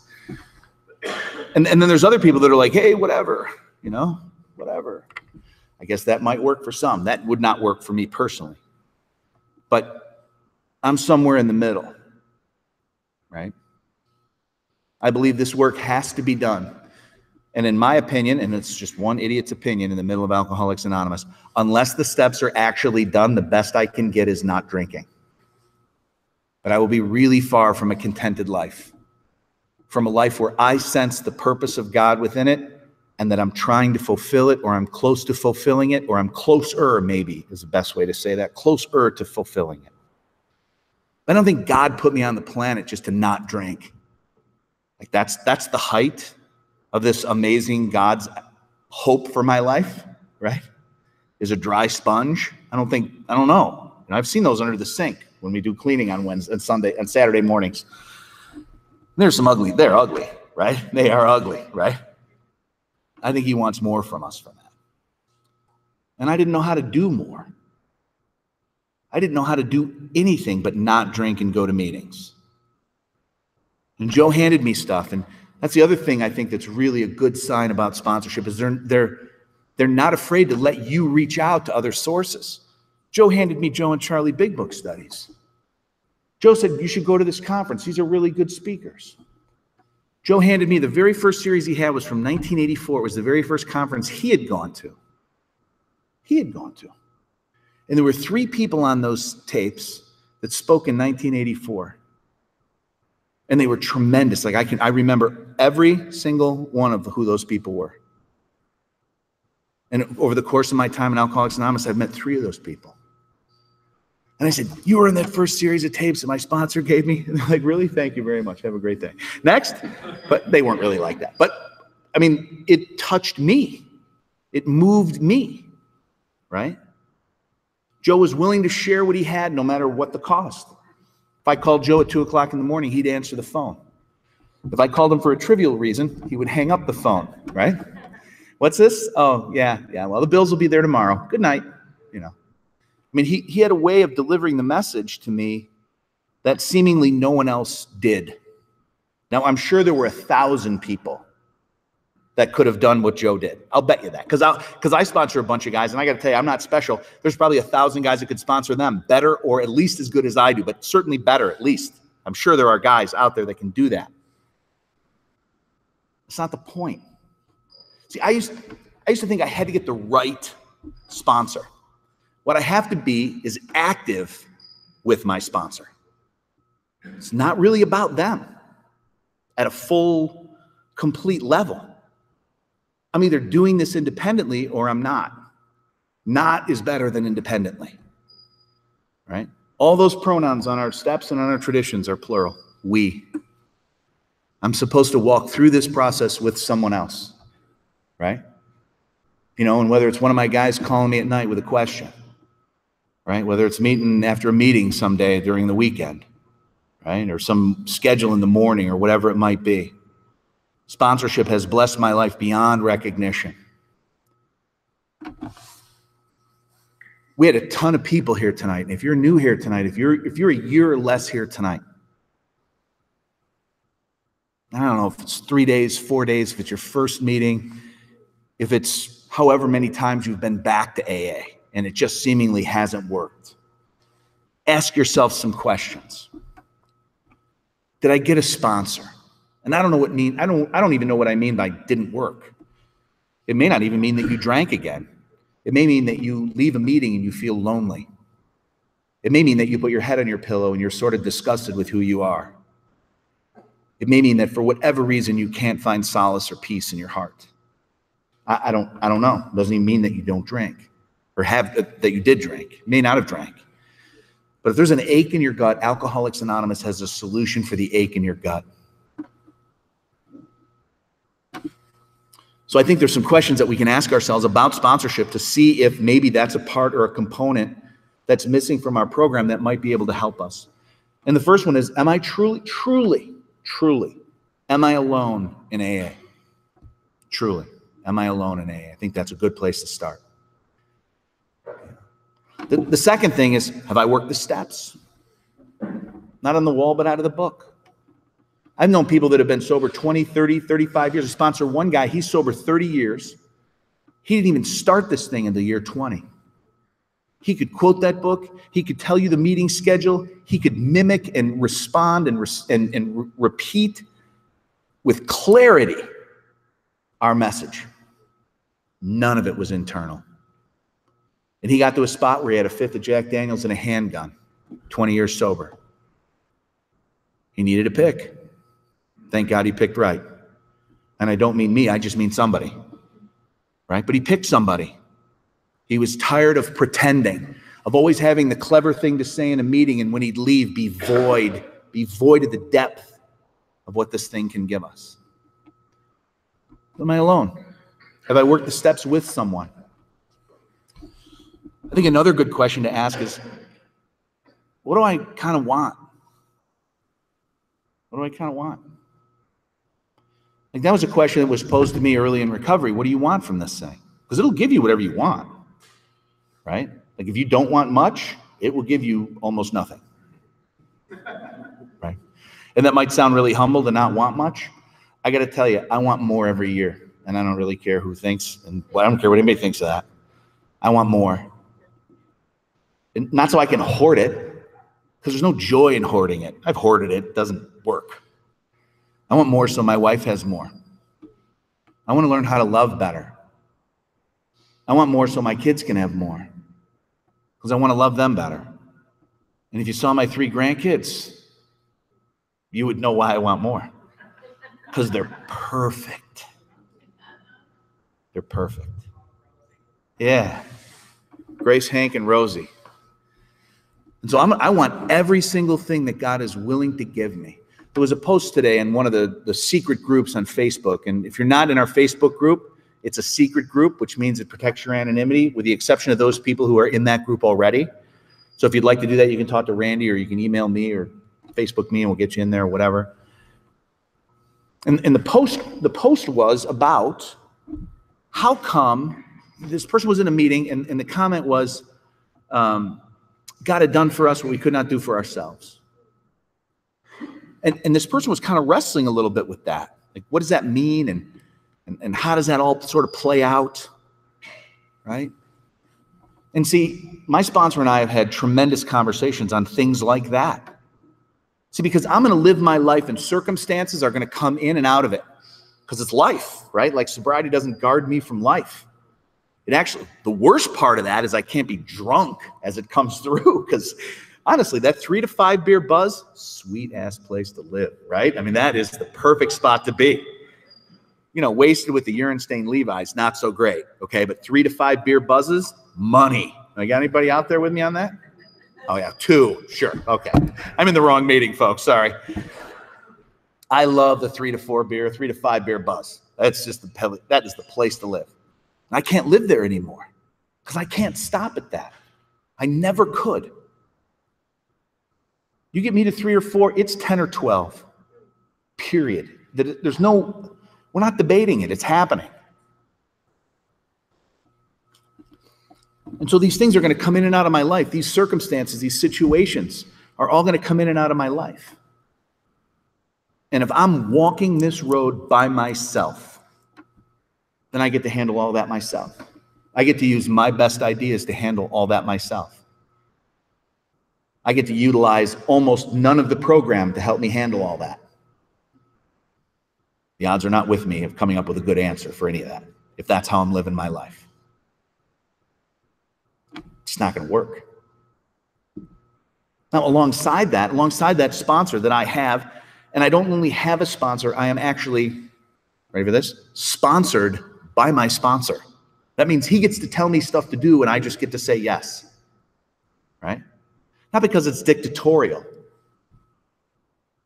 And then there's other people that are like, hey, whatever, you know, whatever. I guess that might work for some. That would not work for me personally. But I'm somewhere in the middle, right? I believe this work has to be done. And in my opinion, and it's just one idiot's opinion in the middle of Alcoholics Anonymous, unless the steps are actually done, the best I can get is not drinking. But I will be really far from a contented life, from a life where I sense the purpose of God within it and that I'm trying to fulfill it, or I'm close to fulfilling it, or I'm closer, maybe is the best way to say that, closer to fulfilling it. I don't think God put me on the planet just to not drink. Like that's the height of this amazing God's hope for my life, right? Is a dry sponge. I don't know. And I've seen those under the sink when we do cleaning on Wednesday and Sunday and Saturday mornings. There's some ugly, they're ugly, right? They are ugly, right? I think he wants more from us from that. And I didn't know how to do more. I didn't know how to do anything but not drink and go to meetings. And Joe handed me stuff, and that's the other thing I think that's really a good sign about sponsorship is they're not afraid to let you reach out to other sources. Joe handed me Joe and Charlie Big Book studies. Joe said, you should go to this conference. These are really good speakers. Joe handed me the very first series he had was from 1984. It was the very first conference he had gone to. And there were 3 people on those tapes that spoke in 1984. And they were tremendous. Like I remember every single one of who those people were. And over the course of my time in Alcoholics Anonymous, I've met 3 of those people. And I said, you were in that first series of tapes that my sponsor gave me? And they're like, really? Thank you very much. Have a great day. Next. But they weren't really like that. But I mean, it touched me. It moved me, right? Joe was willing to share what he had no matter what the cost. If I called Joe at 2 o'clock in the morning, he'd answer the phone. If I called him for a trivial reason, he would hang up the phone, right? What's this? Oh, yeah. Well, the bills will be there tomorrow. Good night. You know. I mean, he had a way of delivering the message to me that seemingly no one else did. Now, I'm sure there were 1,000 people that could have done what Joe did. I'll bet you that. Because I sponsor a bunch of guys, and I got to tell you, I'm not special. There's probably 1,000 guys that could sponsor them better or at least as good as I do, but certainly better at least. I'm sure there are guys out there that can do that. It's not the point. See, I used to think I had to get the right sponsor. What I have to be is active with my sponsor. It's not really about them at a full, complete level. I'm either doing this independently or I'm not. Not is better than independently, right? All those pronouns on our steps and on our traditions are plural. We. I'm supposed to walk through this process with someone else, right? You know, and whether it's one of my guys calling me at night with a question, right? Whether it's meeting after a meeting someday during the weekend, right? Or some schedule in the morning or whatever it might be. Sponsorship has blessed my life beyond recognition. We had a ton of people here tonight. And if you're new here tonight, if you're a year or less here tonight, I don't know if it's 3 days, 4 days, if it's your first meeting, if it's however many times you've been back to AA and it just seemingly hasn't worked. Ask yourself some questions. Did I get a sponsor? And I don't know what mean, I don't even know what I mean by didn't work. It may not even mean that you drank again. It may mean that you leave a meeting and you feel lonely. It may mean that you put your head on your pillow and you're sort of disgusted with who you are. It may mean that for whatever reason you can't find solace or peace in your heart. I don't know. It doesn't even mean that you don't drink or that you did drink. You may not have drank. But if there's an ache in your gut, Alcoholics Anonymous has a solution for the ache in your gut. So I think there's some questions that we can ask ourselves about sponsorship to see if maybe that's a part or a component that's missing from our program that might be able to help us. And the first one is, am I truly, am I alone in AA? Truly, am I alone in AA? I think that's a good place to start. The second thing is, have I worked the steps? Not on the wall, but out of the book. I've known people that have been sober 20, 30, 35 years. I sponsor one guy, he's sober 30 years. He didn't even start this thing in the year 20. He could quote that book. He could tell you the meeting schedule. He could mimic and respond and repeat with clarity our message. None of it was internal. And he got to a spot where he had a fifth of Jack Daniels and a handgun, 20 years sober. He needed a pick. Thank God he picked right. And I don't mean me, I just mean somebody. Right? But he picked somebody. He was tired of pretending, of always having the clever thing to say in a meeting, and when he'd leave, be void of the depth of what this thing can give us. Am I alone? Have I worked the steps with someone? I think another good question to ask is, what do I kind of want? What do I kind of want? Like, that was a question that was posed to me early in recovery. What do you want from this thing? Because it'll give you whatever you want, right? Like, if you don't want much, it will give you almost nothing, right? And that might sound really humble to not want much. I got to tell you, I want more every year, and I don't really care who thinks, and I don't care what anybody thinks of that. I want more. And not so I can hoard it, because there's no joy in hoarding it. I've hoarded it. It doesn't work. I want more so my wife has more. I want to learn how to love better. I want more so my kids can have more, because I want to love them better. And if you saw my 3 grandkids, you would know why I want more, because they're perfect. They're perfect. Yeah. Grace, Hank, and Rosie. And so I want every single thing that God is willing to give me. There was a post today in one of the secret groups on Facebook. And if you're not in our Facebook group, it's a secret group, which means it protects your anonymity, with the exception of those people who are in that group already. So if you'd like to do that, you can talk to Randy, or you can email me or Facebook me, and we'll get you in there or whatever. And the post was about how come this person was in a meeting, and the comment was, God had done for us what we could not do for ourselves. And this person was kind of wrestling a little bit with that. Like, what does that mean? And how does that all sort of play out? Right? And see, my sponsor and I have had tremendous conversations on things like that. See, because I'm going to live my life, and circumstances are going to come in and out of it, because it's life, right? Like, sobriety doesn't guard me from life. It actually, the worst part of that is I can't be drunk as it comes through, because honestly, that 3 to 5 beer buzz, sweet ass place to live, right? I mean, that is the perfect spot to be. You know, wasted with the urine stained Levi's, not so great, okay? But 3 to 5 beer buzzes, money. I got anybody out there with me on that? Oh yeah, 2, sure, okay. I'm in the wrong meeting, folks, sorry. I love the 3 to 5 beer buzz. That's just that is the place to live. And I can't live there anymore, because I can't stop at that. I never could. You get me to 3 or 4, it's 10 or 12, period. There's no, we're not debating it, it's happening. And so these things are going to come in and out of my life. These circumstances, these situations are all going to come in and out of my life. And if I'm walking this road by myself, then I get to handle all that myself. I get to use my best ideas to handle all that myself. I get to utilize almost none of the program to help me handle all that. The odds are not with me of coming up with a good answer for any of that, if that's how I'm living my life. It's not going to work. Now, alongside that sponsor that I have, and I don't only have a sponsor, I am actually, ready for this, sponsored by my sponsor. That means he gets to tell me stuff to do and I just get to say yes, right? Not because it's dictatorial,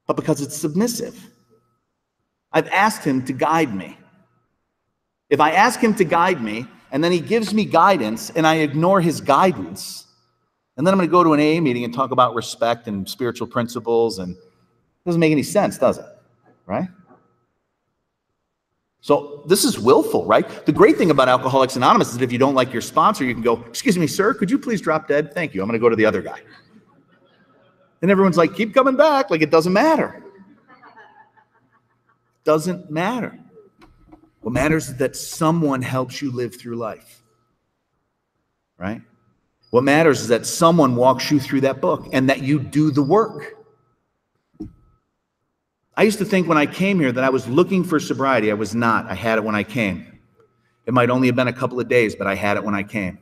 but because it's submissive. I've asked him to guide me. If I ask him to guide me and then he gives me guidance and I ignore his guidance, and then I'm going to go to an AA meeting and talk about respect and spiritual principles, and it doesn't make any sense, does it? Right? So this is willful, right? The great thing about Alcoholics Anonymous is that if you don't like your sponsor, you can go, excuse me, sir, could you please drop dead? Thank you. I'm going to go to the other guy. And everyone's like, keep coming back. Like it doesn't matter. Doesn't matter. What matters is that someone helps you live through life, right? What matters is that someone walks you through that book and that you do the work. I used to think when I came here that I was looking for sobriety. I was not. I had it when I came. It might only have been a couple of days, but I had it when I came.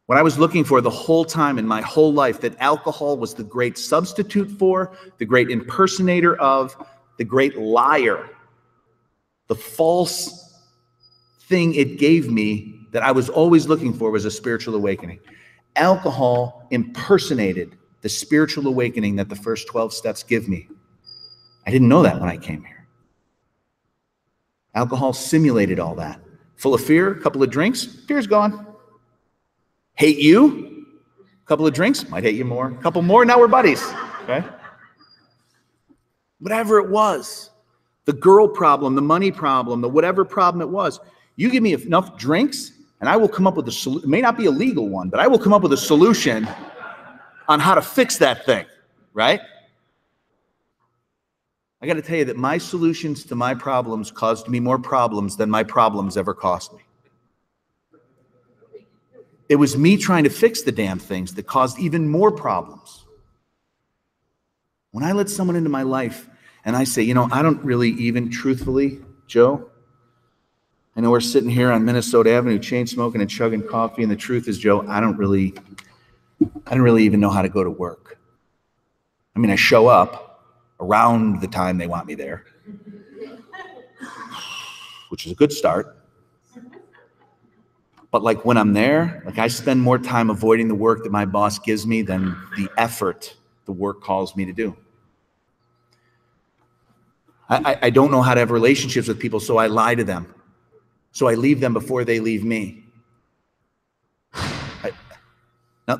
What I was looking for the whole time in my whole life, that alcohol was the great substitute for, the great impersonator of, the great liar, the false thing it gave me that I was always looking for was a spiritual awakening. Alcohol impersonated the spiritual awakening that the first 12 steps give me. I didn't know that when I came here. Alcohol simulated all that. Full of fear, a couple of drinks, fear's gone. Hate you, a couple of drinks, might hate you more. A couple more, now we're buddies, okay? Whatever it was, the girl problem, the money problem, the whatever problem it was, you give me enough drinks and I will come up with a solution. It may not be a legal one, but I will come up with a solution on how to fix that thing, right? I got to tell you that my solutions to my problems caused me more problems than my problems ever cost me. It was me trying to fix the damn things that caused even more problems. When I let someone into my life and I say, you know, I don't really even truthfully, Joe, I know we're sitting here on Minnesota Avenue, chain smoking and chugging coffee, and the truth is, Joe, I don't really even know how to go to work. I mean, I show up around the time they want me there, which is a good start. But like when I'm there, like I spend more time avoiding the work that my boss gives me than the effort the work calls me to do. I don't know how to have relationships with people, so I lie to them. So I leave them before they leave me. Now,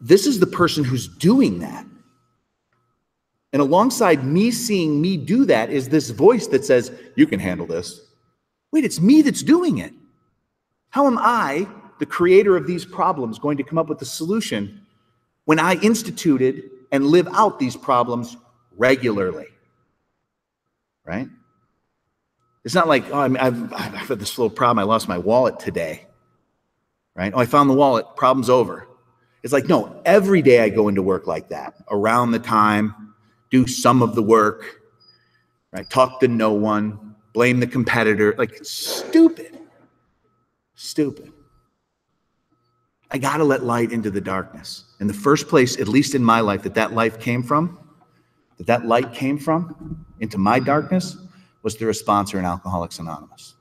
this is the person who's doing that. And alongside me seeing me do that is this voice that says, you can handle this. Wait, it's me that's doing it. How am I, the creator of these problems, going to come up with the solution when I instituted and live out these problems regularly? Right? It's not like, oh, I've had this little problem. I lost my wallet today. Right? Oh, I found the wallet. Problem's over. It's like, no, every day I go into work like that, around the time, do some of the work, right? Talk to no one, blame the competitor. Like, stupid. Stupid. I got to let light into the darkness. And the first place, at least in my life, that light came from into my darkness was through a sponsor in Alcoholics Anonymous.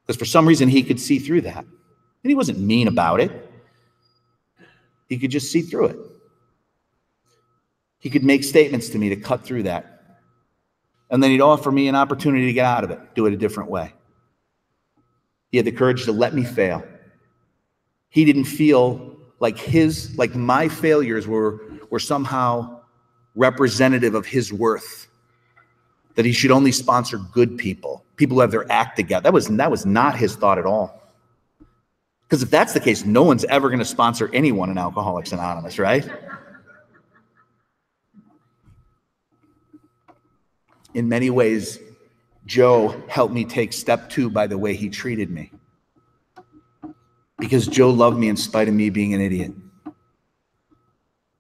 Because for some reason, he could see through that. And he wasn't mean about it. He could just see through it. He could make statements to me to cut through that. And then he'd offer me an opportunity to get out of it, do it a different way. He had the courage to let me fail. He didn't feel like my failures were somehow representative of his worth, that he should only sponsor good people who have their act together. That was not his thought at all. Because if that's the case, no one's ever going to sponsor anyone in Alcoholics Anonymous, right? In many ways, Joe helped me take step 2 by the way he treated me. Because Joe loved me in spite of me being an idiot.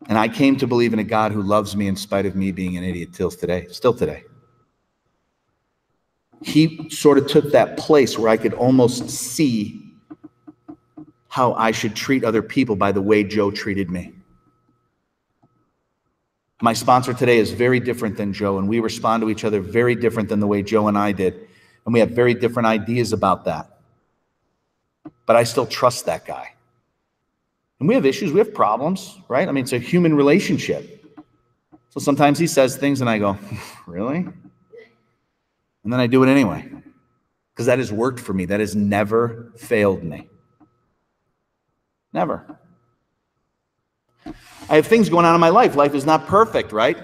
And I came to believe in a God who loves me in spite of me being an idiot still today. he sort of took that place where I could almost see how I should treat other people by the way Joe treated me. My sponsor today is very different than Joe, and we respond to each other very different than the way Joe and I did. And we have very different ideas about that. But I still trust that guy. And we have issues, we have problems, right? I mean, it's a human relationship. So sometimes he says things and I go, really? And then I do it anyway. Because that has worked for me. That has never failed me. Never. I have things going on in my life. Life is not perfect, right?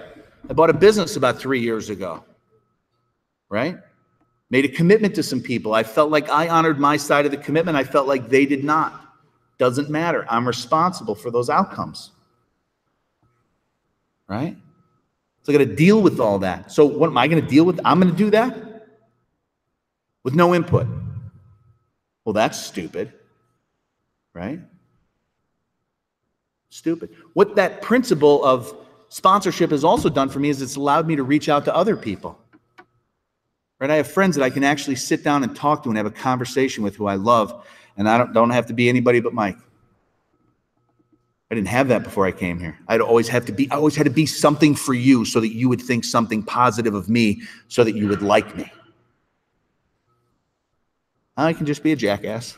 I bought a business about 3 years ago, right? Made a commitment to some people. I felt like I honored my side of the commitment. I felt like they did not. Doesn't matter. I'm responsible for those outcomes, right? So I got to deal with all that. So what am I going to deal with? I'm going to do that with no input. Well, that's stupid, right? Stupid. What that principle of sponsorship has also done for me is it's allowed me to reach out to other people. Right? I have friends that I can actually sit down and talk to and have a conversation with who I love, and I don't have to be anybody but Mike. I didn't have that before I came here. I always had to be something for you so that you would think something positive of me so that you would like me. I can just be a jackass.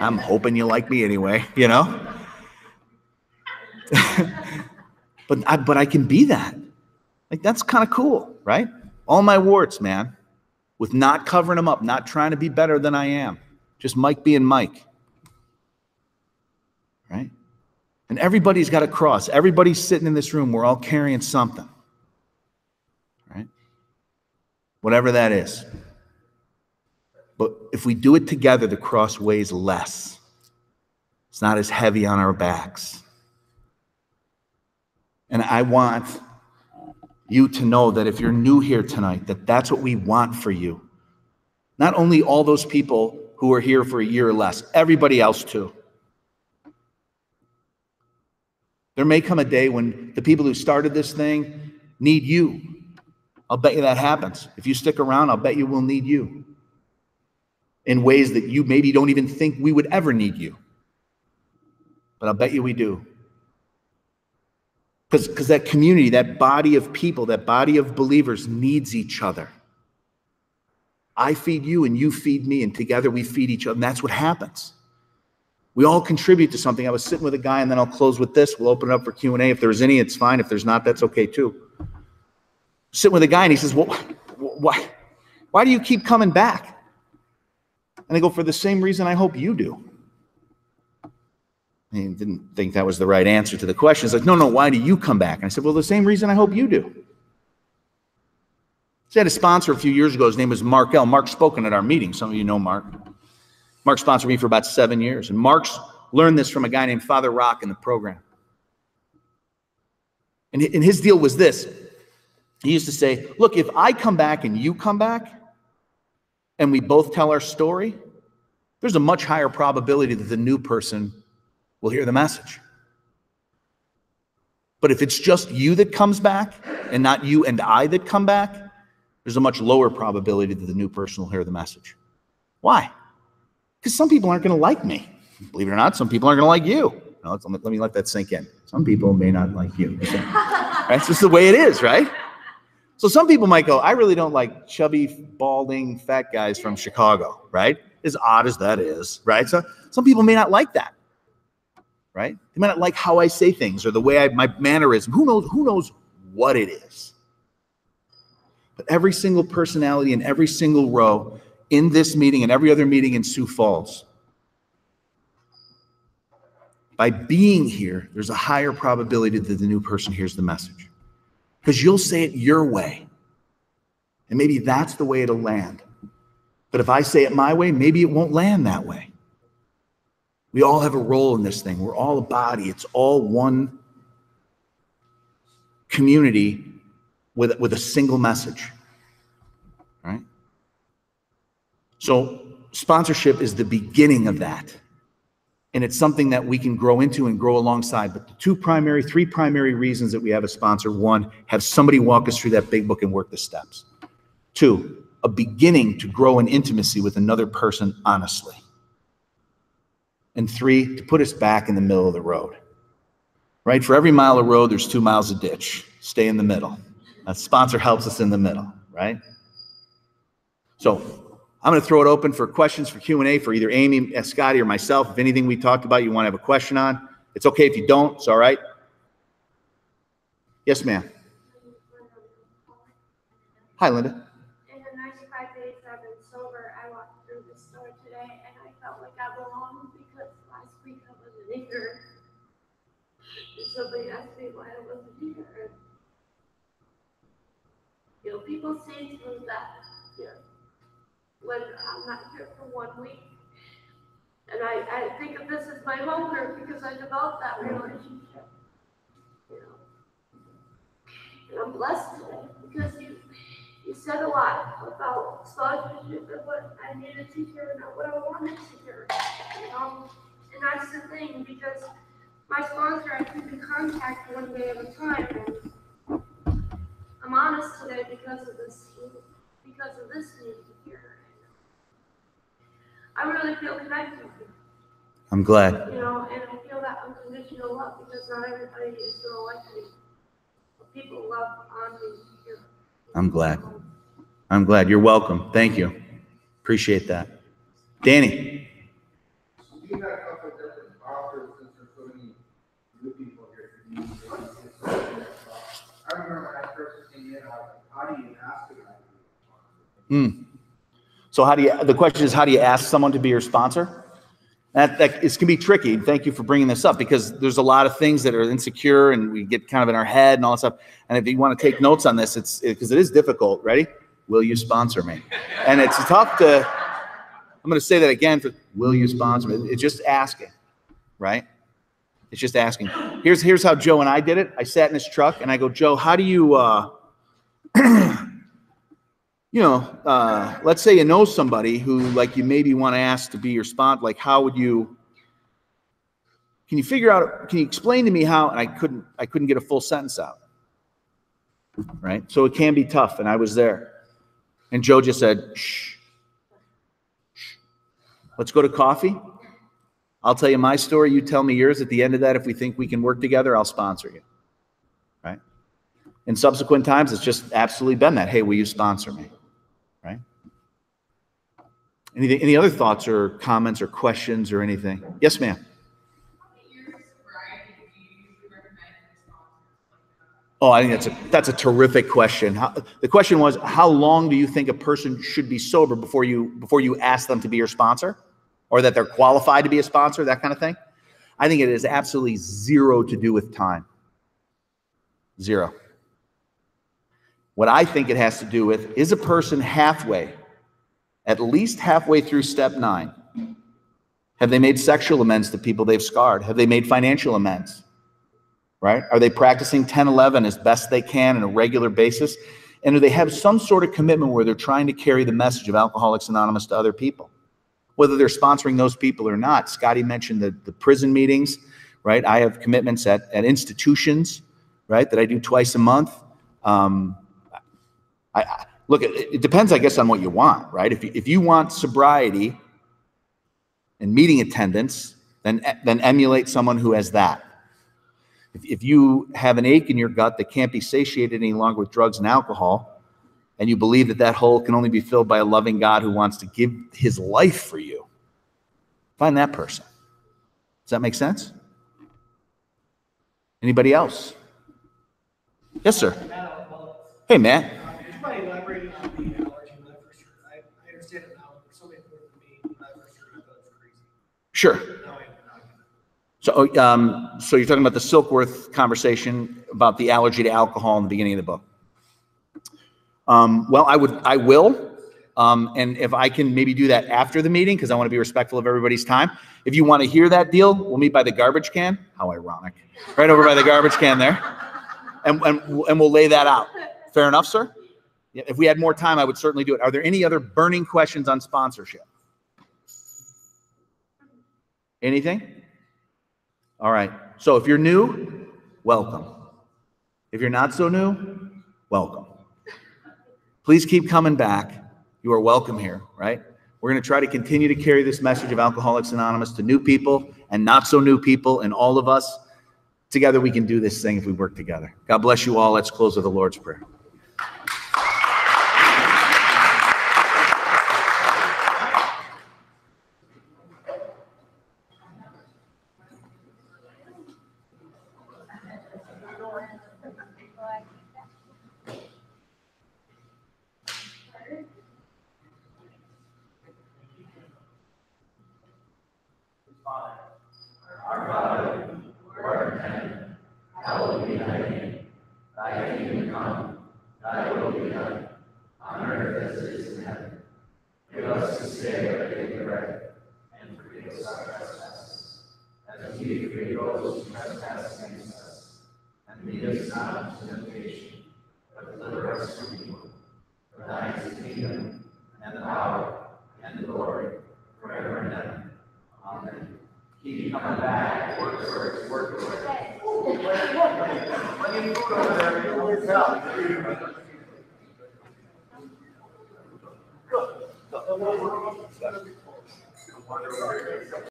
I'm hoping you like me anyway, you know? But I can be that. Like, that's kind of cool, right? All my warts, man, with not covering them up, not trying to be better than I am. Just Mike being Mike, right? And everybody's got a cross. Everybody's sitting in this room. We're all carrying something, right? Whatever that is. But if we do it together, the cross weighs less. It's not as heavy on our backs. And I want you to know that if you're new here tonight, that that's what we want for you. Not only all those people who are here for a year or less, everybody else too. There may come a day when the people who started this thing need you. I'll bet you that happens. If you stick around, I'll bet you we'll need you in ways that you maybe don't even think we would ever need you. But I'll bet you we do. Because that community, that body of people, that body of believers needs each other. I feed you and you feed me, and together we feed each other, and that's what happens. We all contribute to something. I was sitting with a guy, and then I'll close with this. We'll open it up for Q&A. If there's any, it's fine. If there's not, that's okay too. Sitting with a guy, and he says, well, why do you keep coming back? And I go, for the same reason I hope you do. He didn't think that was the right answer to the question. He's like, no, why do you come back? And I said, well, the same reason I hope you do. So I had a sponsor a few years ago. His name was Mark L. Mark's spoken at our meeting. Some of you know Mark. Mark sponsored me for about 7 years. And Mark's learned this from a guy named Father Rock in the program. And his deal was this. He used to say, look, if I come back and you come back, and we both tell our story, there's a much higher probability that the new person will hear the message. But if it's just you that comes back and not you and I that come back, there's a much lower probability that the new person will hear the message. Why? Because some people aren't going to like me. Believe it or not, some people aren't going to like you. No, let me let that sink in. Some people may not like you. That's just the way it is, right? So some people might go, I really don't like chubby, balding, fat guys from Chicago, right? As odd as that is, right? So some people may not like that. Right? They might not like how I say things or the way my mannerism. Who knows what it is? But every single personality in every single row in this meeting and every other meeting in Sioux Falls, by being here, there's a higher probability that the new person hears the message. Because you'll say it your way. And maybe that's the way it'll land. But if I say it my way, maybe it won't land that way. We all have a role in this thing. We're all a body. It's all one community with a single message, right? So sponsorship is the beginning of that. And it's something that we can grow into and grow alongside. But the three primary reasons that we have a sponsor: one, have somebody walk us through that big book and work the steps. Two, of beginning to grow in intimacy with another person honestly. And 3, to put us back in the middle of the road. Right? For every mile of road, there's 2 miles of ditch. Stay in the middle. A sponsor helps us in the middle, right? So I'm going to throw it open for questions for Q&A for either Amy, Scotty, or myself. If anything we talked about you want to have a question on, it's okay if you don't. It's all right. Yes, ma'am. Hi, Linda. In the 95 days I've been sober, I walked through the store today and I felt like I belonged because last week I wasn't here. And somebody asked me why I wasn't here. You know, people say things that, you know, when I'm not here for 1 week. And I think of this as my home group because I developed that relationship. You know. And I'm blessed today because you said a lot about sponsorship and what I needed to hear, not what I wanted to hear. You know? And that's the thing, because my sponsor I keep in contact 1 day at a time, and I'm honest today because of this need here. I really feel connected. I'm glad. You know, and I feel that unconditional love because not everybody is going to like me. But people love on me here. I'm glad. I'm glad. You're welcome. Thank you. Appreciate that. Danny. You got a couple of different offers since there's so many new people here. I remember when I first came in, how do you ask about it? So the question is, how do you ask someone to be your sponsor? That it can be tricky. Thank you for bringing this up because there's a lot of things that are insecure and we get kind of in our head and all that stuff. And if you want to take notes on this, because it is difficult. Ready? Will you sponsor me? And it's tough to, I'm going to say that again, will you sponsor me? It's just asking, right? It's just asking. Here's how Joe and I did it. I sat in his truck and I go, Joe, how do you, let's say you know somebody who like you maybe want to ask to be your sponsor. Like how would you, can you explain to me how, and I couldn't get a full sentence out. Right? So it can be tough. And I was there. And Joe just said, shh. Let's go to coffee. I'll tell you my story. You tell me yours. At the end of that, if we think we can work together, I'll sponsor you. Right? In subsequent times, it's just absolutely been that. Hey, will you sponsor me? Right? Any other thoughts or comments or questions or anything? Yes, ma'am. Oh, I think that's a terrific question. The question was, how long do you think a person should be sober before you ask them to be your sponsor, or that they're qualified to be a sponsor, that kind of thing? I think it is absolutely zero to do with time. Zero. What I think it has to do with is a person halfway, at least halfway through step 9. Have they made sexual amends to people they've scarred? Have they made financial amends? Right? Are they practicing 10-11 as best they can on a regular basis? And do they have some sort of commitment where they're trying to carry the message of Alcoholics Anonymous to other people? Whether they're sponsoring those people or not. Scotty mentioned the prison meetings, right? I have commitments at institutions, right, that I do twice a month. Look, it depends, I guess, on what you want, right? If you want sobriety and meeting attendance, then emulate someone who has that. If you have an ache in your gut that can't be satiated any longer with drugs and alcohol, and you believe that hole can only be filled by a loving God who wants to give his life for you, find that person. Does that make sense? Anybody else? Yes, sir. Hey, Matt. Would you mind elaborating on the allergy when I first heard it? I understand it now, but somebody put it to me when I first heard it, I thought it was crazy. Sure. So you're talking about the Silkworth conversation about the allergy to alcohol in the beginning of the book. Well, I will. And if I can maybe do that after the meeting, because I want to be respectful of everybody's time. If you want to hear that deal, we'll meet by the garbage can. How ironic. Right over by the garbage can there. And we'll lay that out. Fair enough, sir? Yeah, if we had more time, I would certainly do it. Are there any other burning questions on sponsorship? Anything? All right. So if you're new, welcome. If you're not so new, welcome. Please keep coming back. you are welcome here, right? We're going to try to continue to carry this message of Alcoholics Anonymous to new people and not so new people and all of us. Together we can do this thing if we work together. God bless you all. Let's close with the Lord's Prayer. Our Father, who art in heaven, hallowed be thy name. Thy kingdom come, thy will be done, on earth as it is in heaven. Give us this day our daily bread, and forgive us our trespasses, as we forgive those who trespass against us. And lead us not into temptation, but deliver us from evil. For thine is the kingdom, and the power, and the glory, forever and ever. Amen. Keep coming back. Work towards it. Work towards it. Plenty of food over there. You'll work out. Good.